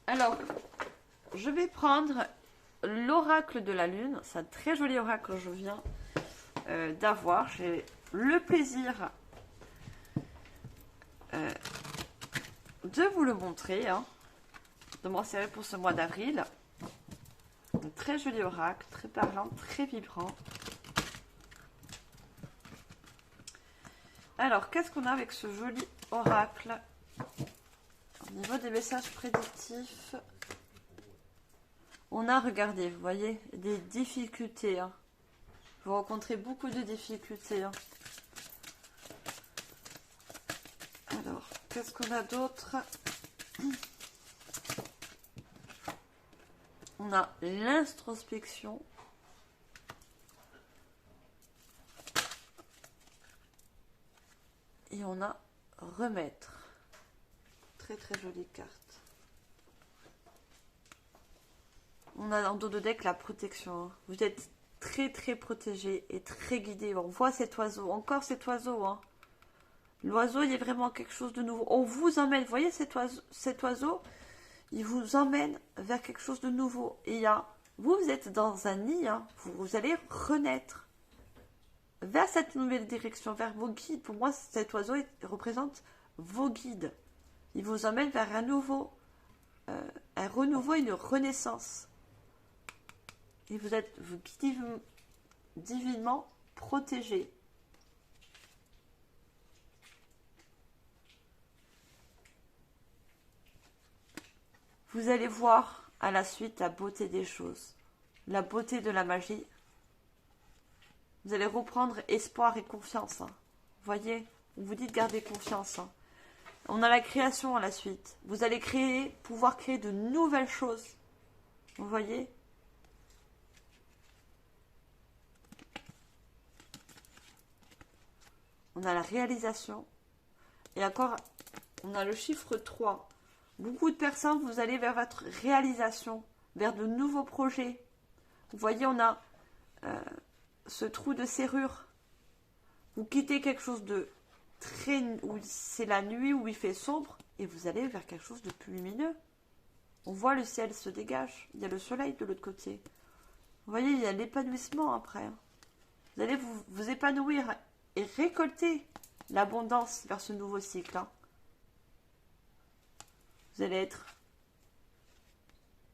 Alors, je vais prendre l'oracle de la lune. C'est un très joli oracle que je viens d'avoir. J'ai le plaisir de vous le montrer, hein, de m'en servir pour ce mois d'avril. Un très joli oracle, très parlant, très vibrant. Alors, qu'est-ce qu'on a avec ce joli oracle? Au niveau des messages prédictifs, on a, regardez, vous voyez, des difficultés. Hein. Vous rencontrez beaucoup de difficultés. Hein. Alors, qu'est-ce qu'on a d'autre? On a l'introspection. Et on a remettre. Très très jolie carte. On a en dos de deck la protection. Hein. Vous êtes très très protégé et très guidé. On voit cet oiseau. Encore cet oiseau. Hein. L'oiseau, il est vraiment quelque chose de nouveau. On vous emmène. Vous voyez cet oiseau, il vous emmène vers quelque chose de nouveau. Et il y a, vous êtes dans un nid. Hein. Vous allez renaître vers cette nouvelle direction, vers vos guides. Pour moi, cet oiseau représente vos guides. Il vous emmène vers un renouveau, une renaissance. Et vous êtes divinement protégé. Vous allez voir à la suite la beauté des choses, la beauté de la magie. Vous allez reprendre espoir et confiance. Hein. Vous voyez, on vous dit de garder confiance. Hein. On a la création à la suite. Vous allez pouvoir créer de nouvelles choses. Vous voyez? On a la réalisation. Et encore, on a le chiffre 3. Beaucoup de personnes, vous allez vers votre réalisation, vers de nouveaux projets. Vous voyez, on a ce trou de serrure. Vous quittez quelque chose de où c'est la nuit, où il fait sombre, et vous allez vers quelque chose de plus lumineux. On voit le ciel se dégage. Il y a le soleil de l'autre côté. Vous voyez, il y a l'épanouissement après. Vous allez vous épanouir et récolter l'abondance vers ce nouveau cycle. Hein. Vous allez être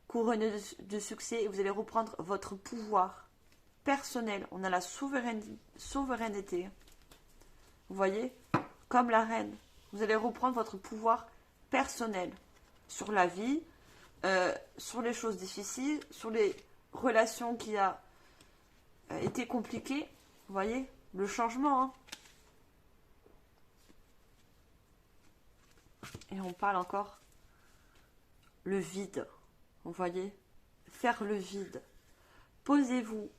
couronné de succès et vous allez reprendre votre pouvoir personnel. On a la souveraineté. Vous voyez, comme la reine, vous allez reprendre votre pouvoir personnel sur la vie, sur les choses difficiles, sur les relations qui a été compliquées. Vous voyez, le changement. Hein. Et on parle encore le vide. Vous voyez, faire le vide. Posez-vous.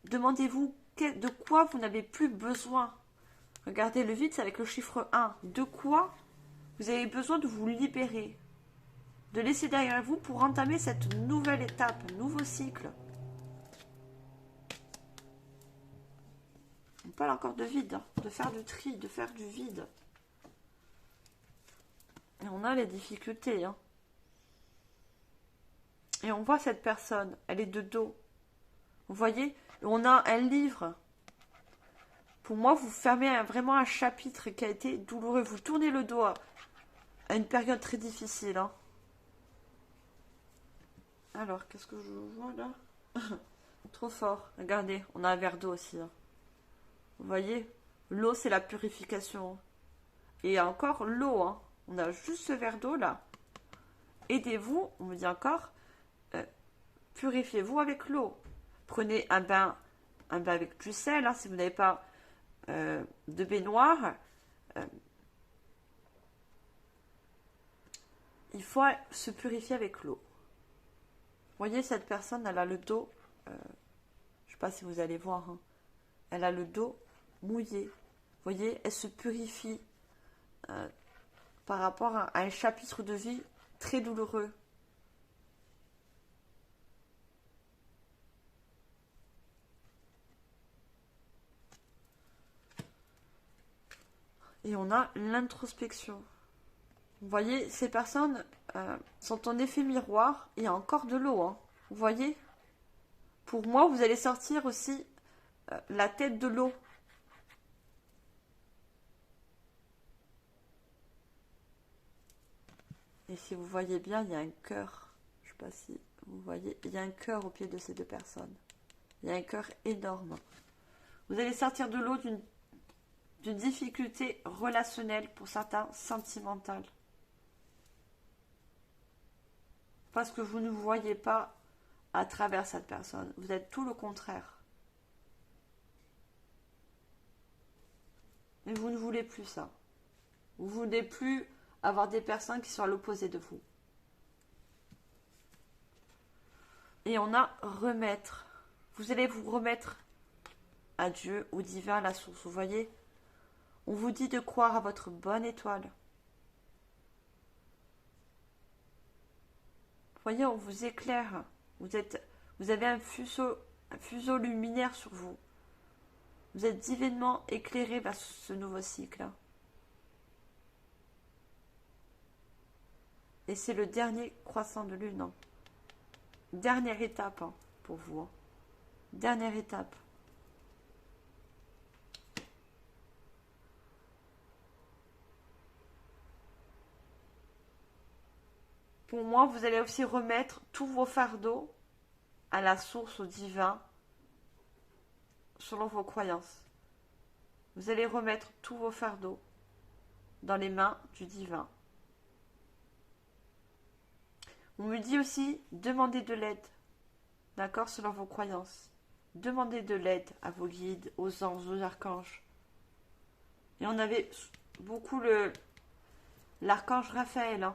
Demandez-vous de quoi vous n'avez plus besoin. Regardez, le vide, c'est avec le chiffre 1. De quoi vous avez besoin de vous libérer, de laisser derrière vous pour entamer cette nouvelle étape, un nouveau cycle. On parle encore de vide, hein, de faire du tri, de faire du vide. Et on a les difficultés. Hein. Et on voit cette personne, elle est de dos. Vous voyez, on a un livre. Pour moi, vous fermez vraiment un chapitre qui a été douloureux. Vous tournez le dos à une période très difficile. Hein. Alors, qu'est-ce que je vois là? Trop fort. Regardez, on a un verre d'eau aussi. Hein. Vous voyez, l'eau, c'est la purification. Et encore l'eau. Hein. On a juste ce verre d'eau là. Aidez-vous, on me dit encore, purifiez-vous avec l'eau. Prenez un bain avec du sel, hein, si vous n'avez pas de baignoire. Il faut se purifier avec l'eau. Vous voyez, cette personne, elle a le dos, je ne sais pas si vous allez voir, hein, elle a le dos mouillé. Vous voyez, elle se purifie par rapport à un chapitre de vie très douloureux. Et on a l'introspection. Vous voyez, ces personnes sont en effet miroir. Il y a encore de l'eau. Hein. Vous voyez? Pour moi, vous allez sortir aussi la tête de l'eau. Et si vous voyez bien, il y a un cœur. Je ne sais pas si vous voyez. Il y a un cœur au pied de ces deux personnes. Il y a un cœur énorme. Vous allez sortir de l'eau d'une difficulté relationnelle, pour certains sentimentale. Parce que vous ne voyez pas à travers cette personne. Vous êtes tout le contraire. Mais vous ne voulez plus ça. Vous ne voulez plus avoir des personnes qui sont à l'opposé de vous. Et on a remettre. Vous allez vous remettre à Dieu, au divin, à la source. Vous voyez, on vous dit de croire à votre bonne étoile. Vous voyez, on vous éclaire. Vous avez un fuseau luminaire sur vous. Vous êtes divinement éclairé vers ce nouveau cycle. Et c'est le dernier croissant de lune. Dernière étape pour vous. Dernière étape. Pour moi, vous allez aussi remettre tous vos fardeaux à la source, au divin, selon vos croyances. Vous allez remettre tous vos fardeaux dans les mains du divin. On me dit aussi, demandez de l'aide, d'accord, selon vos croyances. Demandez de l'aide à vos guides, aux anges, aux archanges. Et on avait beaucoup l'archange Raphaël,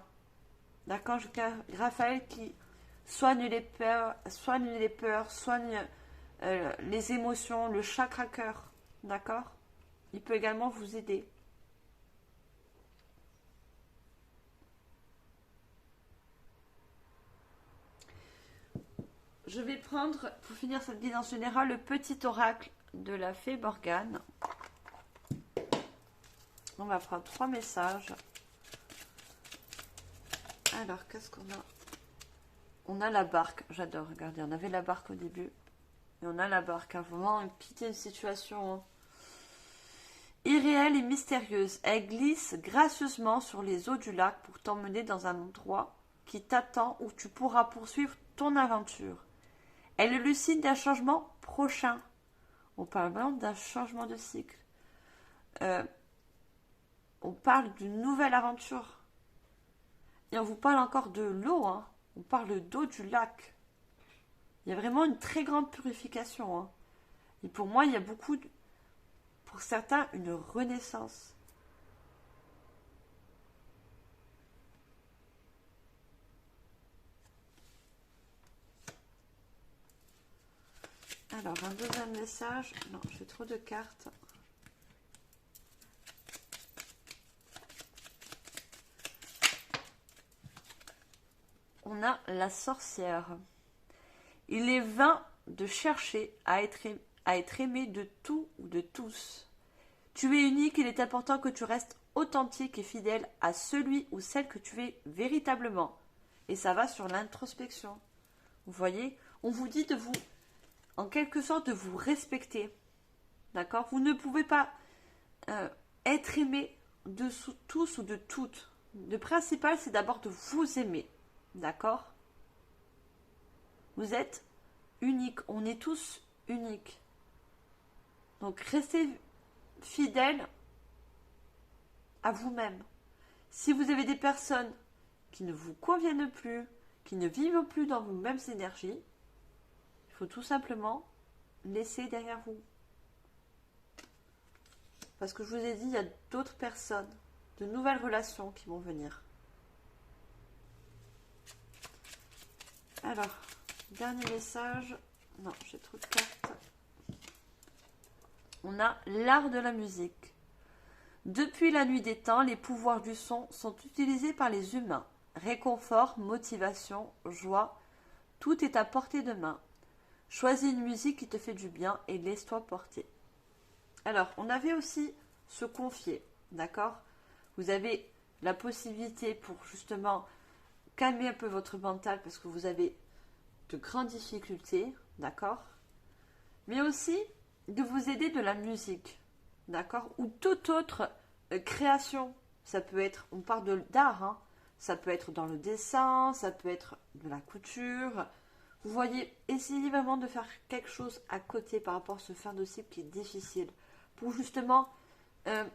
l'archange Raphaël qui soigne les peurs, soigne les émotions, le chakra cœur, d'accord. Il peut également vous aider. Je vais prendre, pour finir cette guidance générale, le petit oracle de la fée Morgane. On va prendre 3 messages. Alors, qu'est-ce qu'on a? On a la barque, j'adore, regardez, on avait la barque au début. Et on a la barque, vraiment une situation irréelle et mystérieuse. Elle glisse gracieusement sur les eaux du lac pour t'emmener dans un endroit qui t'attend où tu pourras poursuivre ton aventure. Elle est le signe d'un changement prochain. On parle vraiment d'un changement de cycle. On parle d'une nouvelle aventure. Et on vous parle encore de l'eau. On parle d'eau du lac. Il y a vraiment une très grande purification. Et pour moi, il y a pour certains, une renaissance. Alors, un deuxième message. Non, j'ai trop de cartes. On a la sorcière. Il est vain de chercher à être aimé de tout ou de tous. Tu es unique, il est important que tu restes authentique et fidèle à celui ou celle que tu es véritablement. Et ça va sur l'introspection. Vous voyez, on vous dit en quelque sorte, de vous respecter. D'accord? Vous ne pouvez pas être aimé de tous ou de toutes. Le principal, c'est d'abord de vous aimer. D'accord? Vous êtes unique. On est tous uniques. Donc, restez fidèle à vous-même. Si vous avez des personnes qui ne vous conviennent plus, qui ne vivent plus dans vos mêmes énergies, il faut tout simplement laisser derrière vous. Parce que je vous ai dit, il y a d'autres personnes, de nouvelles relations qui vont venir. Alors, dernier message. Non, j'ai trop de cartes. On a l'art de la musique. Depuis la nuit des temps, les pouvoirs du son sont utilisés par les humains. Réconfort, motivation, joie, tout est à portée de main. Choisis une musique qui te fait du bien et laisse-toi porter. Alors, on avait aussi se confier, d'accord? Vous avez la possibilité pour justement calmer un peu votre mental parce que vous avez de grandes difficultés, d'accord? Mais aussi de vous aider de la musique, d'accord? Ou toute autre création. Ça peut être, on parle d'art, ça peut être dans le dessin, ça peut être de la couture. Vous voyez, essayez vraiment de faire quelque chose à côté par rapport à ce fin de cycle qui est difficile. Pour justement euh,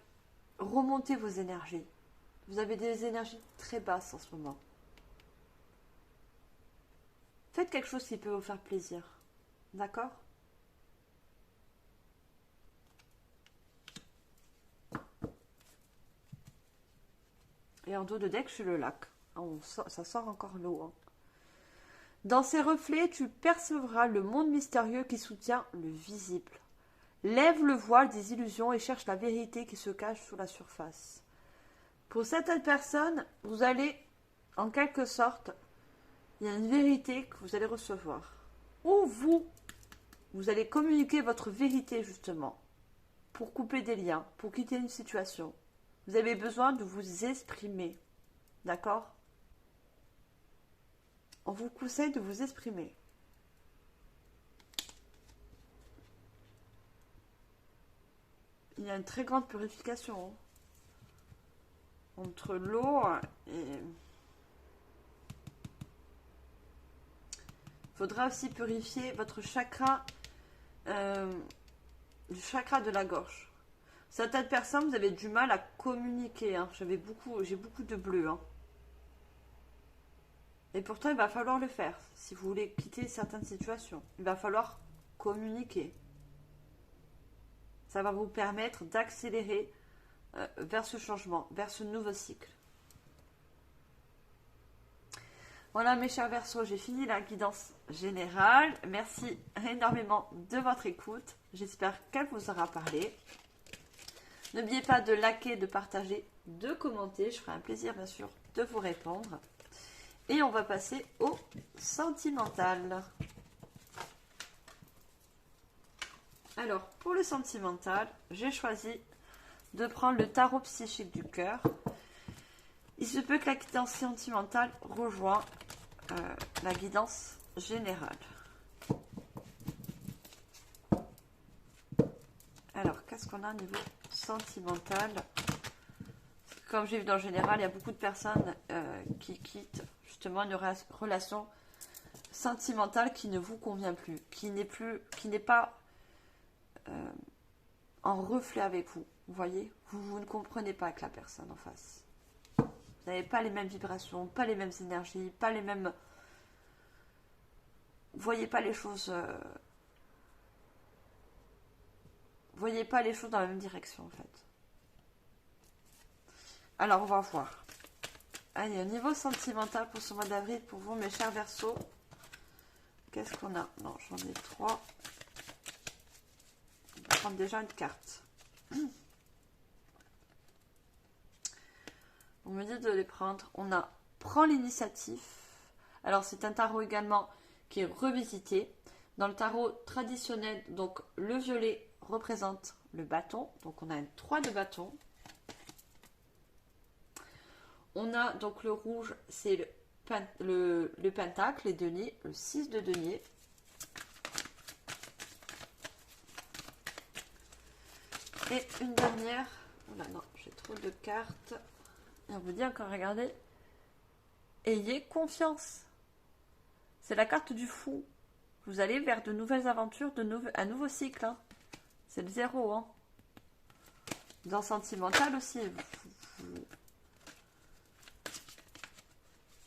remontez vos énergies. Vous avez des énergies très basses en ce moment. Faites quelque chose qui peut vous faire plaisir. D'accord? Et en dos de deck, je suis le lac. Ça sort encore l'eau. Hein. Dans ces reflets, tu percevras le monde mystérieux qui soutient le visible. Lève le voile des illusions et cherche la vérité qui se cache sous la surface. Pour certaines personnes, vous allez, en quelque sorte, il y a une vérité que vous allez recevoir. Ou vous allez communiquer votre vérité justement, pour couper des liens, pour quitter une situation. Vous avez besoin de vous exprimer. D'accord? On vous conseille de vous exprimer. Il y a une très grande purification. Hein. Entre l'eau et... Il faudra aussi purifier votre chakra, le chakra de la gorge. Certaines personnes, vous avez du mal à communiquer. Hein. J'ai beaucoup de bleu. Hein. Et pourtant, il va falloir le faire. Si vous voulez quitter certaines situations, il va falloir communiquer. Ça va vous permettre d'accélérer vers ce changement, vers ce nouveau cycle. Voilà mes chers Verseaux, j'ai fini la guidance générale. Merci énormément de votre écoute. J'espère qu'elle vous aura parlé. N'oubliez pas de liker, de partager, de commenter. Je ferai un plaisir bien sûr de vous répondre. Et on va passer au sentimental. Alors, pour le sentimental, j'ai choisi de prendre le tarot psychique du cœur. Il se peut que la guidance sentimentale rejoigne la guidance générale. Alors, qu'est-ce qu'on a au niveau sentimental? Comme j'ai vu dans le général, il y a beaucoup de personnes qui quittent justement une relation sentimentale qui ne vous convient plus, qui n'est pas en reflet avec vous. Vous voyez, vous ne comprenez pas avec la personne en face. Vous n'avez pas les mêmes vibrations, pas les mêmes énergies, pas les mêmes... Vous voyez pas les choses... Vous voyez pas les choses dans la même direction en fait. Alors on va voir. Allez, au niveau sentimental pour ce mois d'avril, pour vous mes chers Verseaux, qu'est-ce qu'on a? Non, j'en ai 3. On va prendre déjà une carte. On me dit de les prendre. On a Prends l'initiative. Alors c'est un tarot également qui est revisité. Dans le tarot traditionnel, donc le violet représente le bâton. Donc on a un 3 de bâton. On a donc le rouge, c'est le pentacle, les deniers, le 6 de denier. Et une dernière. Oh là non, j'ai trop de cartes. Et on vous dit encore, regardez. Ayez confiance. C'est la carte du fou. Vous allez vers de nouvelles aventures, un nouveau cycle. Hein. C'est le 0. Hein. Dans sentimental aussi.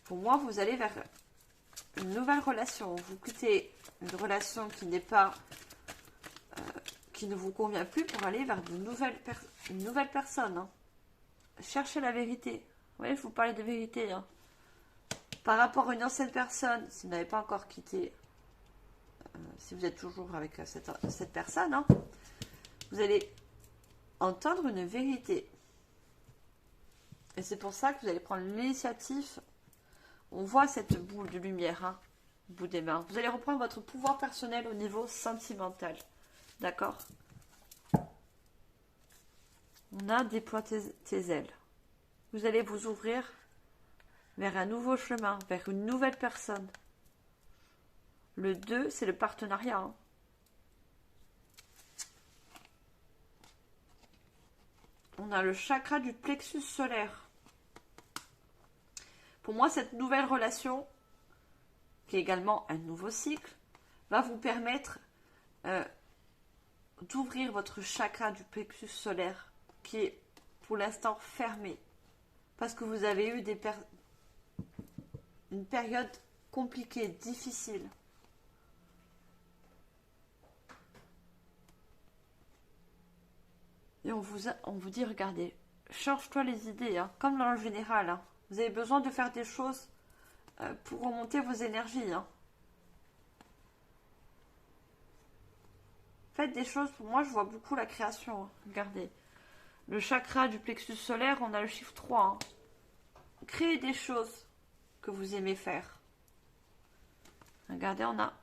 Pour moi, vous allez vers une nouvelle relation. Vous quittez une relation qui n'est pas... qui ne vous convient plus pour aller vers une nouvelle personne. Hein. Cherchez la vérité. Vous voyez, je vous parlais de vérité. Hein. Par rapport à une ancienne personne, si vous n'avez pas encore quitté, si vous êtes toujours avec cette personne, hein, vous allez entendre une vérité. Et c'est pour ça que vous allez prendre l'initiative. On voit cette boule de lumière, hein, au bout des mains. Vous allez reprendre votre pouvoir personnel au niveau sentimental. D'accord? On a déploie tes ailes. Vous allez vous ouvrir vers un nouveau chemin, vers une nouvelle personne. Le 2, c'est le partenariat. Hein. On a le chakra du plexus solaire. Pour moi, cette nouvelle relation, qui est également un nouveau cycle, va vous permettre d'ouvrir votre chakra du plexus solaire, qui est pour l'instant fermé. Parce que vous avez eu une période compliquée, difficile. Et on vous dit, regardez, change-toi les idées, hein, comme dans le général. Hein. Vous avez besoin de faire des choses pour remonter vos énergies. Hein. Faites des choses, pour moi je vois beaucoup la création. Hein. Regardez, le chakra du plexus solaire, on a le chiffre 3. Hein. Créez des choses que vous aimez faire. Regardez, on a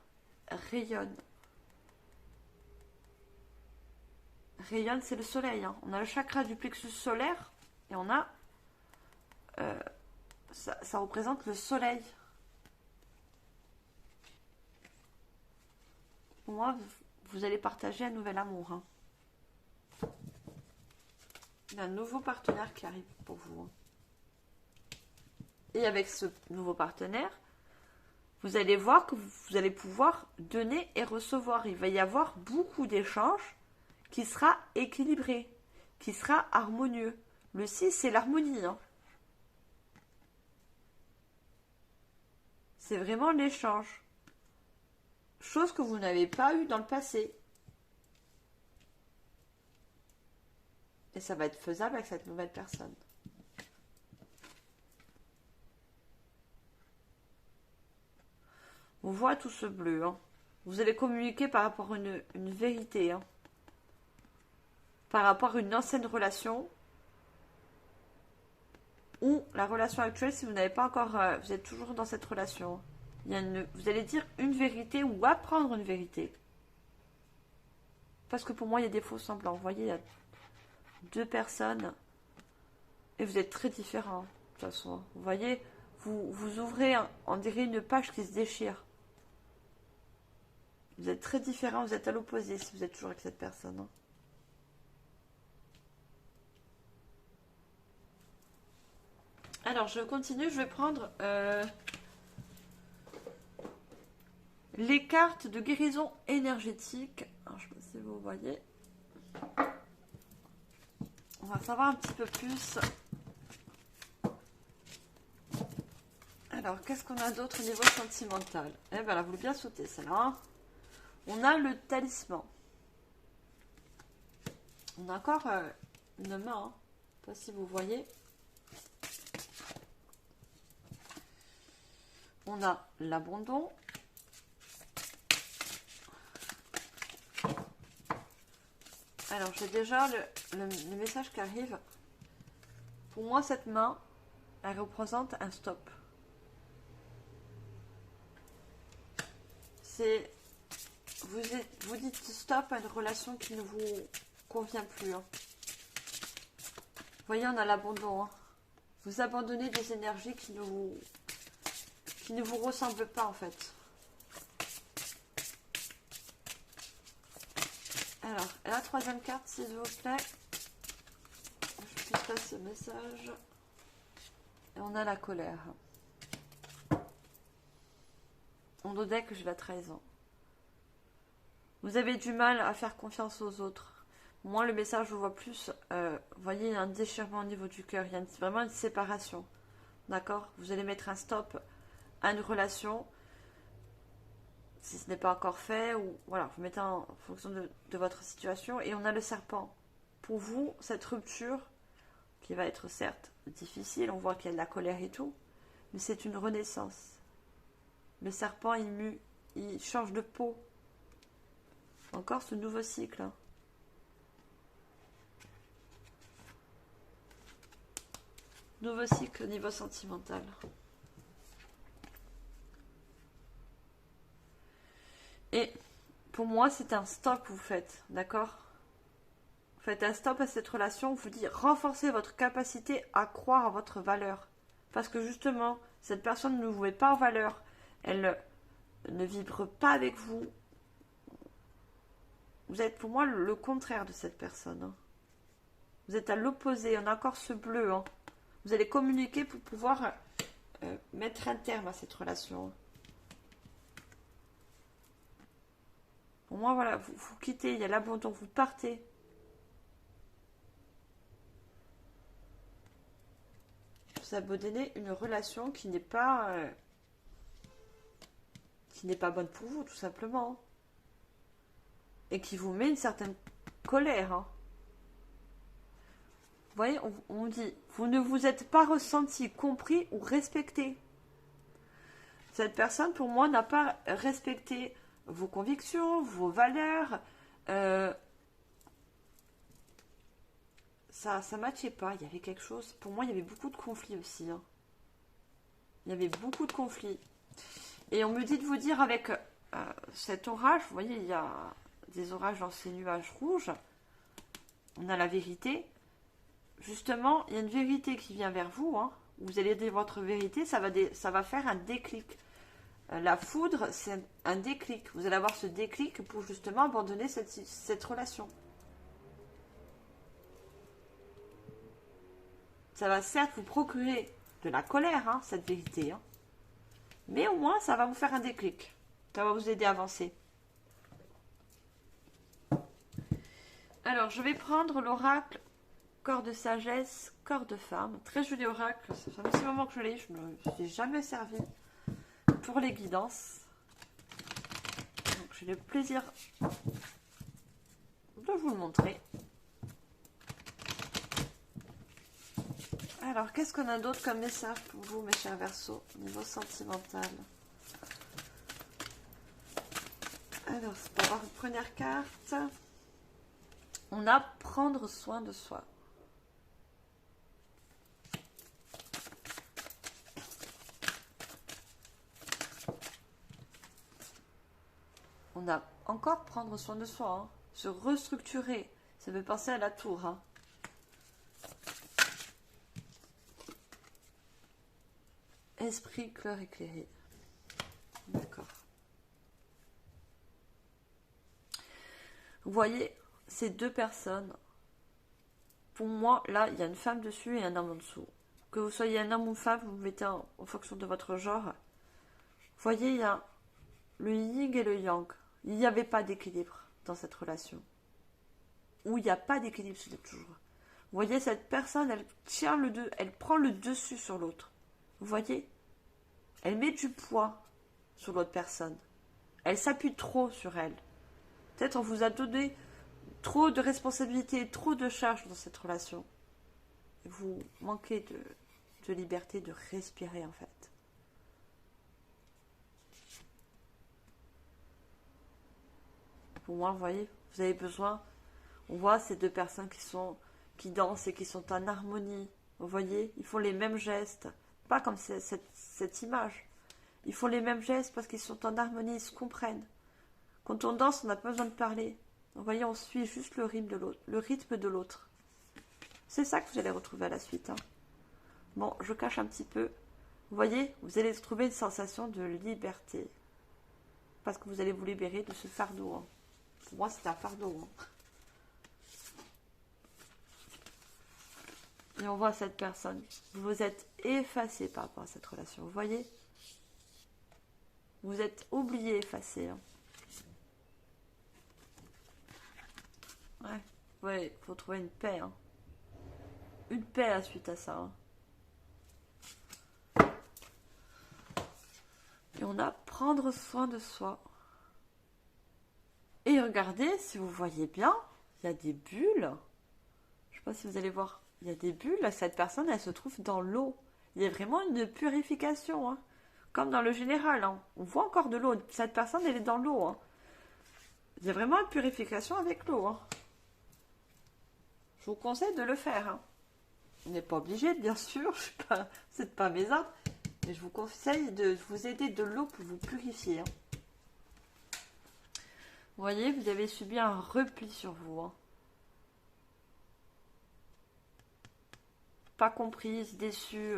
rayonne. Rayonne, c'est le soleil. Hein. On a le chakra du plexus solaire et on a... ça représente le soleil. Pour moi, vous allez partager un nouvel amour. Hein. Il y a un nouveau partenaire qui arrive pour vous. Hein. Et avec ce nouveau partenaire, vous allez voir que vous allez pouvoir donner et recevoir. Il va y avoir beaucoup d'échanges qui sera équilibré, qui sera harmonieux. Le 6, c'est l'harmonie. Hein. C'est vraiment l'échange. Chose que vous n'avez pas eu dans le passé. Et ça va être faisable avec cette nouvelle personne. On voit tout ce bleu. Hein. Vous allez communiquer par rapport à une vérité. Hein. Par rapport à une ancienne relation. Ou la relation actuelle si vous n'avez pas encore... vous êtes toujours dans cette relation. Vous allez dire une vérité ou apprendre une vérité. Parce que pour moi, il y a des faux semblants. Vous voyez, il y a 2 personnes. Et vous êtes très différents. De toute façon. Vous voyez, vous ouvrez, on dirait une page qui se déchire. Vous êtes très différents. Vous êtes à l'opposé si vous êtes toujours avec cette personne. Hein. Alors, je continue. Je vais prendre... les cartes de guérison énergétique. Alors, je ne sais pas si vous voyez. On va savoir un petit peu plus. Alors, qu'est-ce qu'on a d'autre au niveau sentimental? Eh bien, elle a voulu bien sauter, celle-là. Hein. On a le talisman. On a encore une main. Hein. Je ne sais pas si vous voyez. On a l'abandon. Alors, j'ai déjà le message qui arrive. Pour moi, cette main, elle représente un stop. C'est... Vous dites stop à une relation qui ne vous convient plus. Hein. Vous voyez, on a l'abandon. Hein. Vous abandonnez des énergies qui ne vous ressemblent pas, en fait. Alors, et la troisième carte, s'il vous plaît. Je puisse passer ce message. Et on a la colère. On donnait que j'ai la trahison. Vous avez du mal à faire confiance aux autres. Moi, le message, je vois plus. Vous voyez, il y a un déchirement au niveau du cœur. Il y a vraiment une séparation. D'accord? Vous allez mettre un stop à une relation. Si ce n'est pas encore fait, ou voilà, vous mettez en fonction de votre situation. Et on a le serpent. Pour vous, cette rupture, qui va être certes difficile, on voit qu'il y a de la colère et tout, mais c'est une renaissance. Le serpent, il mue, il change de peau. Encore ce nouveau cycle. Hein. Nouveau cycle au niveau sentimental. Et pour moi, c'est un stop que vous faites, d'accord? Vous faites un stop à cette relation, vous dites renforcez votre capacité à croire à votre valeur. Parce que justement, cette personne ne vous met pas en valeur, elle ne vibre pas avec vous. Vous êtes pour moi le contraire de cette personne. Hein. Vous êtes à l'opposé, on a encore ce bleu. Hein. Vous allez communiquer pour pouvoir mettre un terme à cette relation. Pour moi, voilà, vous quittez, il y a l'abandon, vous partez. vous abandonnez une relation qui n'est pas bonne pour vous, tout simplement. Et qui vous met une certaine colère. Hein. Vous voyez, on dit, vous ne vous êtes pas ressenti, compris ou respecté. Cette personne, pour moi, n'a pas respecté vos convictions, vos valeurs. Ça ne matchait pas. Il y avait quelque chose. Pour moi, il y avait beaucoup de conflits aussi. Hein. Il y avait beaucoup de conflits. Et on me dit de vous dire avec cet orage, vous voyez, il y a des orages dans ces nuages rouges. On a la vérité. Justement, il y a une vérité qui vient vers vous. Hein. Vous allez dire votre vérité, ça va faire un déclic. La foudre, c'est un déclic. Vous allez avoir ce déclic pour justement abandonner cette relation. Ça va certes vous procurer de la colère, hein, cette vérité. Hein. Mais au moins, ça va vous faire un déclic. Ça va vous aider à avancer. Alors, je vais prendre l'oracle corps de sagesse, corps de femme. Très joli oracle. Ça fait un petit moment que je l'ai. Je ne me suis jamais servi pour les guidances. Donc, j'ai le plaisir de vous le montrer. Alors, qu'est-ce qu'on a d'autre comme message pour vous, mes chers Verseaux, au niveau sentimental? Alors, c'est pour avoir une première carte. On a prendre soin de soi. On a encore prendre soin de soi, hein. Se restructurer. Ça veut penser à la tour. Hein. Esprit clair éclairé. D'accord. Vous voyez, ces deux personnes, pour moi, là, il y a une femme dessus et un homme en dessous. Que vous soyez un homme ou une femme, vous mettez en fonction de votre genre. Vous voyez, il y a le yin et le yang. Il n'y avait pas d'équilibre dans cette relation. Ou il n'y a pas d'équilibre, c'est toujours. Vous voyez, cette personne, elle prend le dessus sur l'autre. Vous voyez? Elle met du poids sur l'autre personne. Elle s'appuie trop sur elle. Peut-être on vous a donné trop de responsabilités, trop de charges dans cette relation. Et vous manquez de liberté, de respirer en fait. Pour moi, vous voyez, vous avez besoin. On voit ces deux personnes qui dansent et qui sont en harmonie. Vous voyez, ils font les mêmes gestes. Pas comme cette image. Ils font les mêmes gestes parce qu'ils sont en harmonie, ils se comprennent. Quand on danse, on n'a pas besoin de parler. Vous voyez, on suit juste le rythme de l'autre. C'est ça que vous allez retrouver à la suite. Hein. Bon, je cache un petit peu. Vous voyez, vous allez trouver une sensation de liberté. Parce que vous allez vous libérer de ce fardeau. Hein. Pour moi, c'est un fardeau. Hein. Et on voit cette personne. Vous êtes effacé par rapport à cette relation. Vous voyez? Vous êtes oublié, effacé. Hein. Ouais, il faut trouver une paix. Hein. Une paix à suite à ça. Hein. Et on a prendre soin de soi. Et regardez, si vous voyez bien, il y a des bulles. Je ne sais pas si vous allez voir. Il y a des bulles. Cette personne, elle se trouve dans l'eau. Il y a vraiment une purification. Hein. Comme dans le général. Hein. On voit encore de l'eau. Cette personne, elle est dans l'eau. Hein. Il y a vraiment une purification avec l'eau. Hein. Je vous conseille de le faire. Hein. On n'est pas obligé, bien sûr. C'est pas mes ordres. Mais je vous conseille de vous aider de l'eau pour vous purifier. Hein. Vous voyez, vous avez subi un repli sur vous. Hein. Pas comprise, déçue.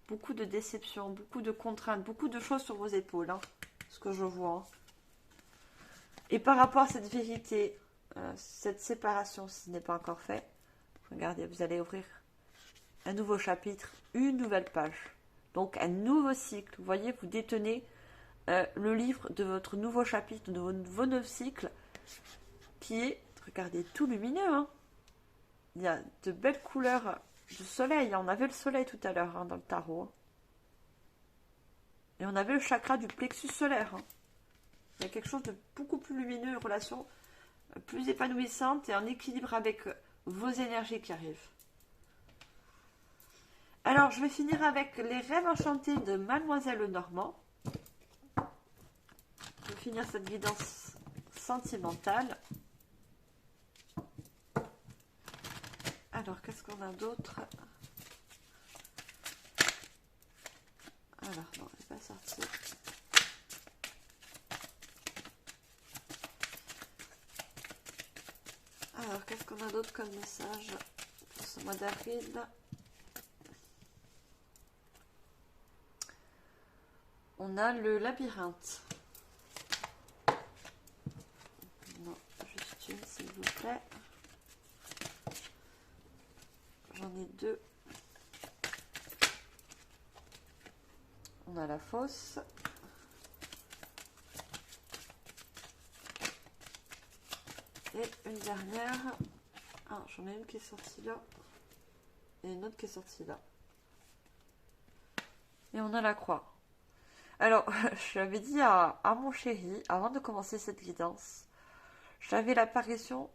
Beaucoup de déceptions, beaucoup de contraintes, beaucoup de choses sur vos épaules. Hein, ce que je vois. Hein. Et par rapport à cette vérité, cette séparation, si ce n'est pas encore fait, regardez, vous allez ouvrir un nouveau chapitre, une nouvelle page. Donc un nouveau cycle. Vous voyez, vous détenez le livre de votre nouveau chapitre, de vos 9 cycles, qui est, regardez, tout lumineux. Hein. Il y a de belles couleurs du soleil. On avait le soleil tout à l'heure dans le tarot. Et on avait le chakra du plexus solaire. Il y a quelque chose de beaucoup plus lumineux, une relation plus épanouissante et en équilibre avec vos énergies qui arrivent. Alors, je vais finir avec les rêves enchantés de Mademoiselle Lenormand. Je vais finir cette guidance sentimentale. Alors, qu'est-ce qu'on a d'autre? Alors, non, elle n'est pas sortie. Alors, qu'est-ce qu'on a d'autre comme message pour ce mois d'avril? On a le labyrinthe. Non, juste une, s'il vous plaît. J'en ai deux. On a la fosse. Et une dernière. Ah, j'en ai une qui est sortie là. Et une autre qui est sortie là. Et on a la croix. Alors, je l'avais dit à mon chéri, avant de commencer cette guidance, j'avais l'apparition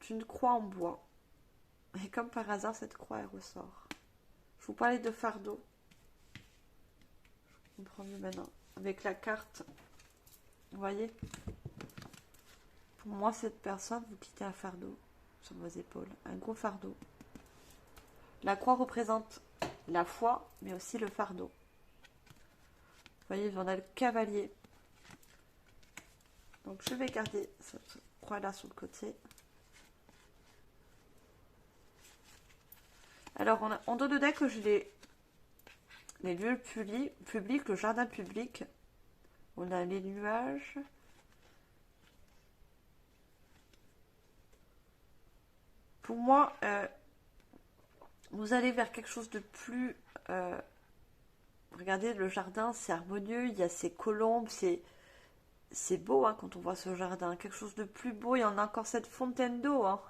d'une croix en bois. Et comme par hasard, cette croix, elle ressort. Je vous parlais de fardeau. Je comprends mieux maintenant. Avec la carte, vous voyez, pour moi, cette personne, vous quittez un fardeau sur vos épaules. Un gros fardeau. La croix représente la foi, mais aussi le fardeau. Vous voyez, on a le cavalier. Donc, je vais garder cette croix-là sur le côté. Alors, on donne dedans que j'ai les lieux publics, le jardin public. On a les nuages. Pour moi, vous allez vers quelque chose de plus... regardez, le jardin, c'est harmonieux. Il y a ces colombes, c'est beau hein, quand on voit ce jardin. Quelque chose de plus beau. Il y en a encore cette fontaine d'eau. Hein.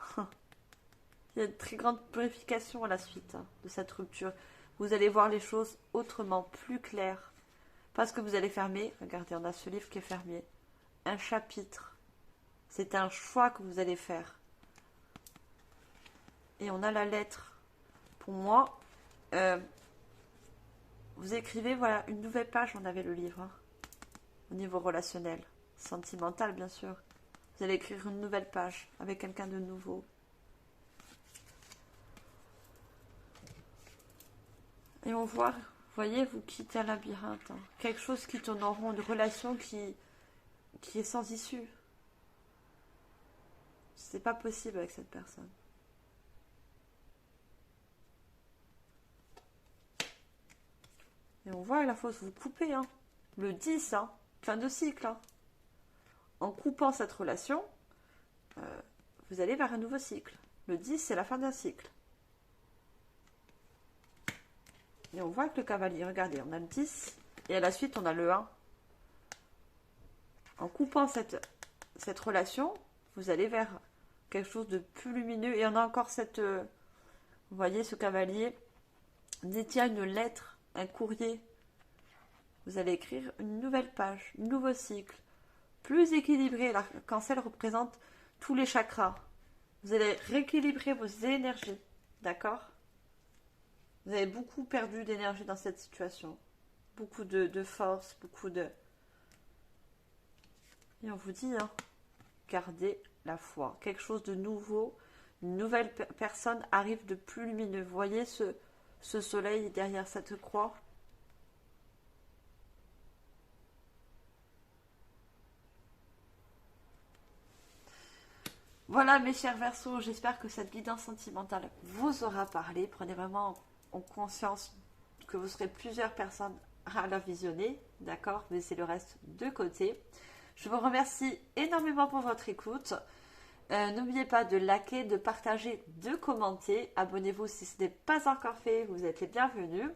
Il y a une très grande purification à la suite hein, de cette rupture. Vous allez voir les choses autrement, plus claires. Parce que vous allez fermer, regardez, on a ce livre qui est fermé. Un chapitre. C'est un choix que vous allez faire. Et on a la lettre. Pour moi, vous écrivez, voilà, une nouvelle page, on avait le livre. Hein, au niveau relationnel, sentimental bien sûr. Vous allez écrire une nouvelle page avec quelqu'un de nouveau. Et on voit, vous voyez, vous quittez un labyrinthe. Hein. Quelque chose qui tourne en rond, une relation qui est sans issue. C'est pas possible avec cette personne. Et on voit à la fosse, vous coupez, hein. Le 10, hein. Fin de cycle. Hein. En coupant cette relation, vous allez vers un nouveau cycle. Le 10, c'est la fin d'un cycle. Et on voit que le cavalier, regardez, on a le 10 et à la suite on a le 1. En coupant cette relation, vous allez vers quelque chose de plus lumineux. Et on a encore cette... vous voyez, ce cavalier détient une lettre, un courrier. Vous allez écrire une nouvelle page, un nouveau cycle, plus équilibré. L'arc-en-ciel représente tous les chakras. Vous allez rééquilibrer vos énergies, d'accord ? Vous avez beaucoup perdu d'énergie dans cette situation. Beaucoup de force, beaucoup de... Et on vous dit, hein, gardez la foi. Quelque chose de nouveau, une nouvelle personne arrive de plus lumineux. Vous voyez ce soleil derrière cette croix ? Voilà mes chers Verseaux, j'espère que cette guidance sentimentale vous aura parlé. Prenez vraiment en conscience que vous serez plusieurs personnes à la visionner, d'accord? Laissez le reste de côté. Je vous remercie énormément pour votre écoute. N'oubliez pas de liker, de partager, de commenter. Abonnez-vous si ce n'est pas encore fait, vous êtes les bienvenus.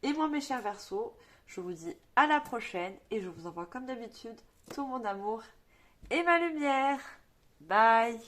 Et moi mes chers Verseaux, je vous dis à la prochaine et je vous envoie comme d'habitude tout mon amour et ma lumière. Bye!